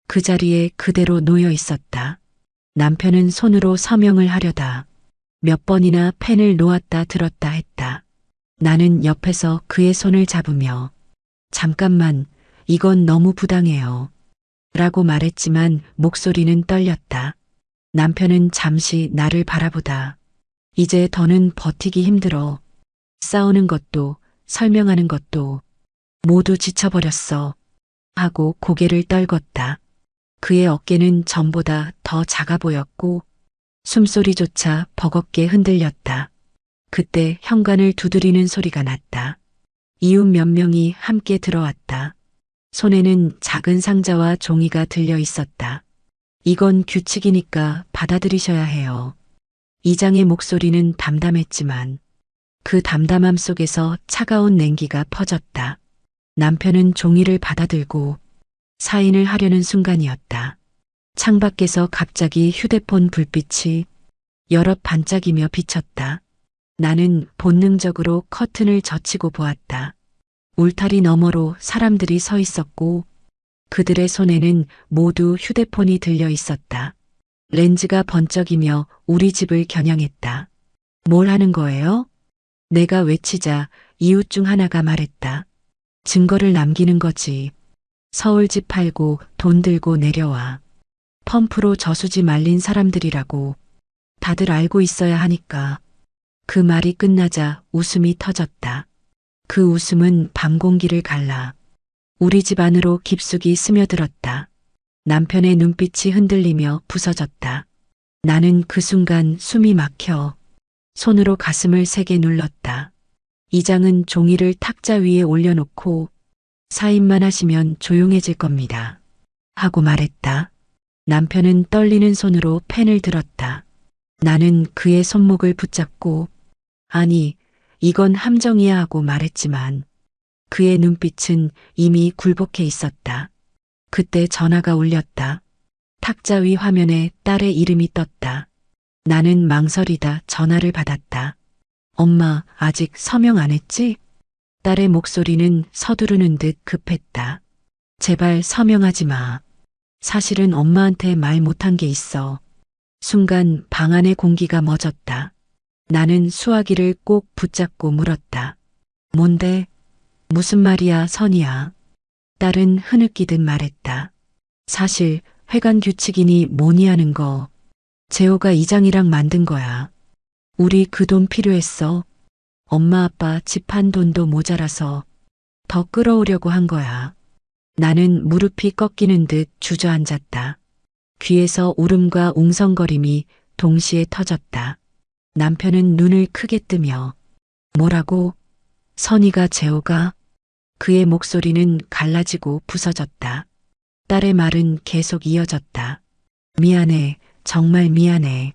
그 자리에 그대로 놓여 있었다. 남편은 손으로 서명을 하려다 몇 번이나 펜을 놓았다 들었다 했다. 나는 옆에서 그의 손을 잡으며 잠깐만, 이건 너무 부당해요. 라고 말했지만 목소리는 떨렸다. 남편은 잠시 나를 바라보다 이제 더는 버티기 힘들어. 싸우는 것도 설명하는 것도 모두 지쳐버렸어. 하고 고개를 떨궜다. 그의 어깨는 전보다 더 작아 보였고 숨소리조차 버겁게 흔들렸다. 그때 현관을 두드리는 소리가 났다. 이웃 몇 명이 함께 들어왔다. 손에는 작은 상자와 종이가 들려 있었다. 이건 규칙이니까 받아들이셔야 해요. 이장의 목소리는 담담했지만 그 담담함 속에서 차가운 냉기가 퍼졌다. 남편은 종이를 받아들고 사인을 하려는 순간이었다. 창밖에서 갑자기 휴대폰 불빛이 여럿 반짝이며 비쳤다. 나는 본능적으로 커튼을 젖히고 보았다. 울타리 너머로 사람들이 서 있었고 그들의 손에는 모두 휴대폰이 들려 있었다. 렌즈가 번쩍이며 우리 집을 겨냥했다. 뭘 하는 거예요? 내가 외치자 이웃 중 하나가 말했다. 증거를 남기는 거지. 서울 집 팔고 돈 들고 내려와. 펌프로 저수지 말린 사람들이라고 다들 알고 있어야 하니까. 그 말이 끝나자 웃음이 터졌다. 그 웃음은 밤 공기를 갈라 우리 집 안으로 깊숙이 스며들었다. 남편의 눈빛이 흔들리며 부서졌다. 나는 그 순간 숨이 막혀 손으로 가슴을 세게 눌렀다. 이장은 종이를 탁자 위에 올려놓고 사인만 하시면 조용해질 겁니다. 하고 말했다. 남편은 떨리는 손으로 펜을 들었다. 나는 그의 손목을 붙잡고 아니, 이건 함정이야 하고 말했지만 그의 눈빛은 이미 굴복해 있었다. 그때 전화가 울렸다. 탁자 위 화면에 딸의 이름이 떴다. 나는 망설이다 전화를 받았다. 엄마, 아직 서명 안 했지? 딸의 목소리는 서두르는 듯 급했다. 제발 서명하지 마. 사실은 엄마한테 말 못한 게 있어. 순간 방 안의 공기가 멎었다. 나는 수화기를 꼭 붙잡고 물었다. 뭔데? 무슨 말이야, 선이야? 딸은 흐느끼듯 말했다. 사실 회관 규칙이니 뭐니 하는 거 재호가 이장이랑 만든 거야. 우리 그 돈 필요했어. 엄마 아빠 집 한 돈도 모자라서 더 끌어오려고 한 거야. 나는 무릎이 꺾이는 듯 주저앉았다. 귀에서 울음과 웅성거림이 동시에 터졌다. 남편은 눈을 크게 뜨며 뭐라고? 선이가 재호가? 그의 목소리는 갈라지고 부서졌다. 딸의 말은 계속 이어졌다. 미안해, 정말 미안해.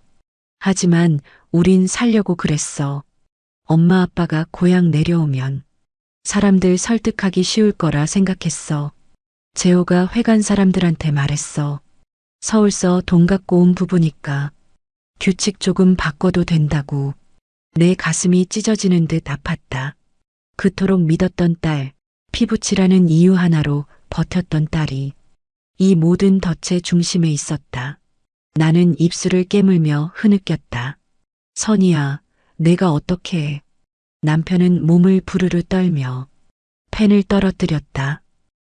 하지만 우린 살려고 그랬어. 엄마 아빠가 고향 내려오면 사람들 설득하기 쉬울 거라 생각했어. 재호가 회관 사람들한테 말했어. 서울서 돈 갖고 온 부부니까 규칙 조금 바꿔도 된다고. 내 가슴이 찢어지는 듯 아팠다. 그토록 믿었던 딸, 피부치라는 이유 하나로 버텼던 딸이 이 모든 덫의 중심에 있었다. 나는 입술을 깨물며 흐느꼈다. 선이야, 내가 어떻게 해. 남편은 몸을 부르르 떨며 펜을 떨어뜨렸다.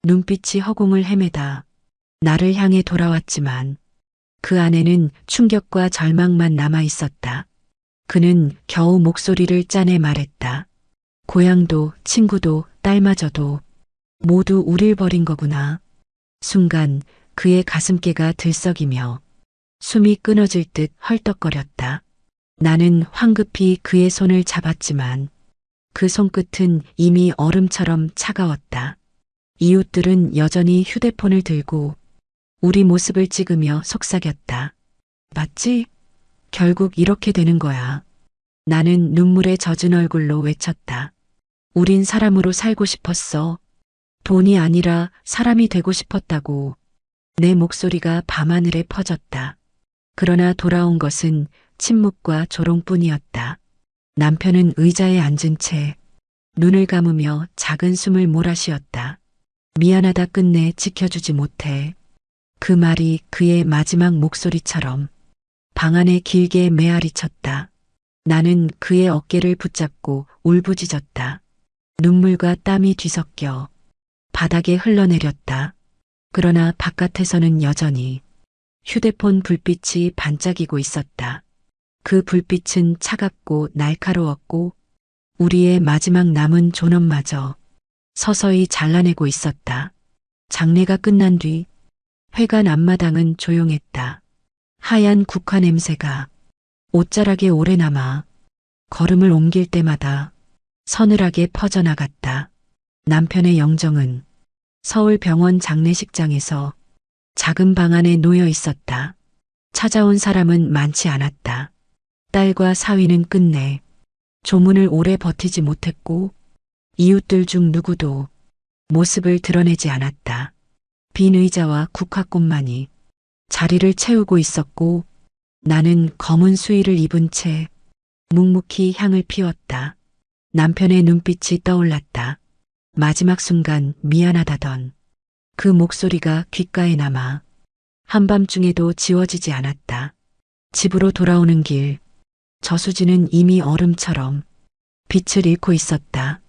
눈빛이 허공을 헤매다 나를 향해 돌아왔지만 그 안에는 충격과 절망만 남아 있었다. 그는 겨우 목소리를 짜내 말했다. 고향도 친구도 딸마저도 모두 우릴 버린 거구나. 순간 그의 가슴께가 들썩이며 숨이 끊어질 듯 헐떡거렸다. 나는 황급히 그의 손을 잡았지만 그 손끝은 이미 얼음처럼 차가웠다. 이웃들은 여전히 휴대폰을 들고 우리 모습을 찍으며 속삭였다. 맞지? 결국 이렇게 되는 거야. 나는 눈물에 젖은 얼굴로 외쳤다. 우린 사람으로 살고 싶었어. 돈이 아니라 사람이 되고 싶었다고. 내 목소리가 밤하늘에 퍼졌다. 그러나 돌아온 것은 침묵과 조롱뿐이었다. 남편은 의자에 앉은 채 눈을 감으며 작은 숨을 몰아쉬었다. 미안하다 끝내 지켜주지 못해. 그 말이 그의 마지막 목소리처럼 방 안에 길게 메아리쳤다. 나는 그의 어깨를 붙잡고 울부짖었다. 눈물과 땀이 뒤섞여 바닥에 흘러내렸다. 그러나 바깥에서는 여전히 휴대폰 불빛이 반짝이고 있었다. 그 불빛은 차갑고 날카로웠고 우리의 마지막 남은 존엄마저 서서히 잘라내고 있었다. 장례가 끝난 뒤 회관 앞마당은 조용했다. 하얀 국화 냄새가 옷자락에 오래 남아 걸음을 옮길 때마다 서늘하게 퍼져나갔다. 남편의 영정은 서울 병원 장례식장에서 작은 방 안에 놓여 있었다. 찾아온 사람은 많지 않았다. 딸과 사위는 끝내 조문을 오래 버티지 못했고 이웃들 중 누구도 모습을 드러내지 않았다. 빈 의자와 국화꽃만이 자리를 채우고 있었고 나는 검은 수의를 입은 채 묵묵히 향을 피웠다. 남편의 눈빛이 떠올랐다. 마지막 순간 미안하다던 그 목소리가 귓가에 남아 한밤중에도 지워지지 않았다. 집으로 돌아오는 길, 저수지는 이미 얼음처럼 빛을 잃고 있었다.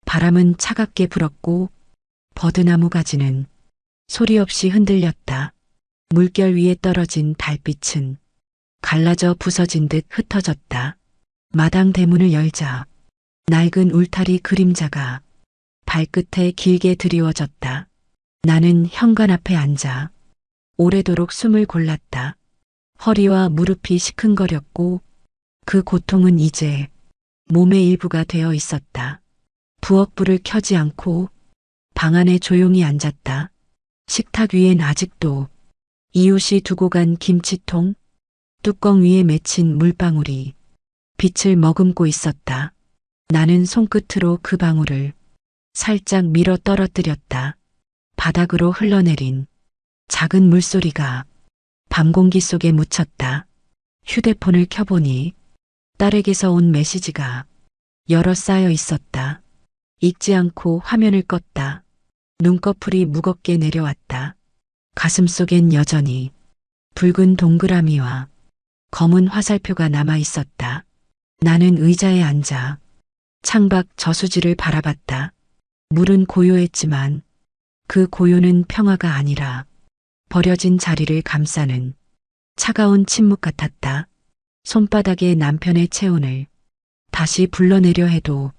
바람은 차갑게 불었고 버드나무 가지는 소리 없이 흔들렸다. 물결 위에 떨어진 달빛은 갈라져 부서진 듯 흩어졌다. 마당 대문을 열자 낡은 울타리 그림자가 발끝에 길게 드리워졌다. 나는 현관 앞에 앉아 오래도록 숨을 골랐다. 허리와 무릎이 시큰거렸고 그 고통은 이제 몸의 일부가 되어 있었다. 부엌불을 켜지 않고 방 안에 조용히 앉았다. 식탁 위엔 아직도 이웃이 두고 간 김치통, 뚜껑 위에 맺힌 물방울이 빛을 머금고 있었다. 나는 손끝으로 그 방울을 살짝 밀어 떨어뜨렸다. 바닥으로 흘러내린 작은 물소리가 밤 공기 속에 묻혔다. 휴대폰을 켜보니 딸에게서 온 메시지가 여러 쌓여 있었다. 읽지 않고 화면을 껐다. 눈꺼풀이 무겁게 내려왔다. 가슴속엔 여전히 붉은 동그라미와 검은 화살표가 남아 있었다. 나는 의자에 앉아 창밖 저수지를 바라봤다. 물은 고요했지만 그 고요는 평화가 아니라 버려진 자리를 감싸는 차가운 침묵 같았다. 손바닥에 남편의 체온을 다시 불러내려 해도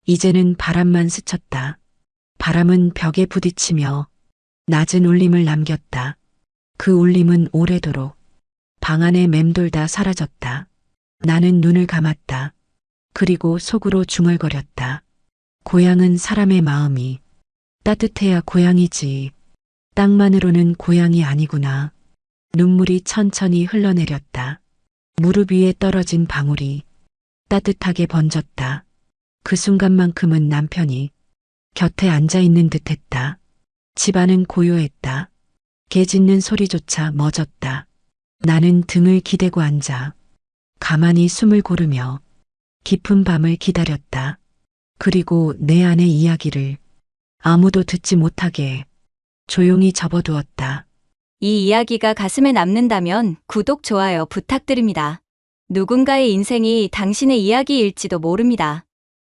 이제는 바람만 스쳤다. 바람은 벽에 부딪히며 낮은 울림을 남겼다. 그 울림은 오래도록 방 안에 맴돌다 사라졌다. 나는 눈을 감았다. 그리고 속으로 중얼거렸다. 고향은 사람의 마음이 따뜻해야 고향이지. 땅만으로는 고향이 아니구나. 눈물이 천천히 흘러내렸다. 무릎 위에 떨어진 방울이 따뜻하게 번졌다. 그 순간만큼은 남편이 곁에 앉아 있는 듯 했다. 집안은 고요했다. 개 짖는 소리조차 멎었다. 나는 등을 기대고 앉아 가만히 숨을 고르며 깊은 밤을 기다렸다. 그리고 내 안의 이야기를 아무도 듣지 못하게 조용히 접어두었다. 이 이야기가 가슴에 남는다면 구독, 좋아요 부탁드립니다. 누군가의 인생이 당신의 이야기일지도 모릅니다.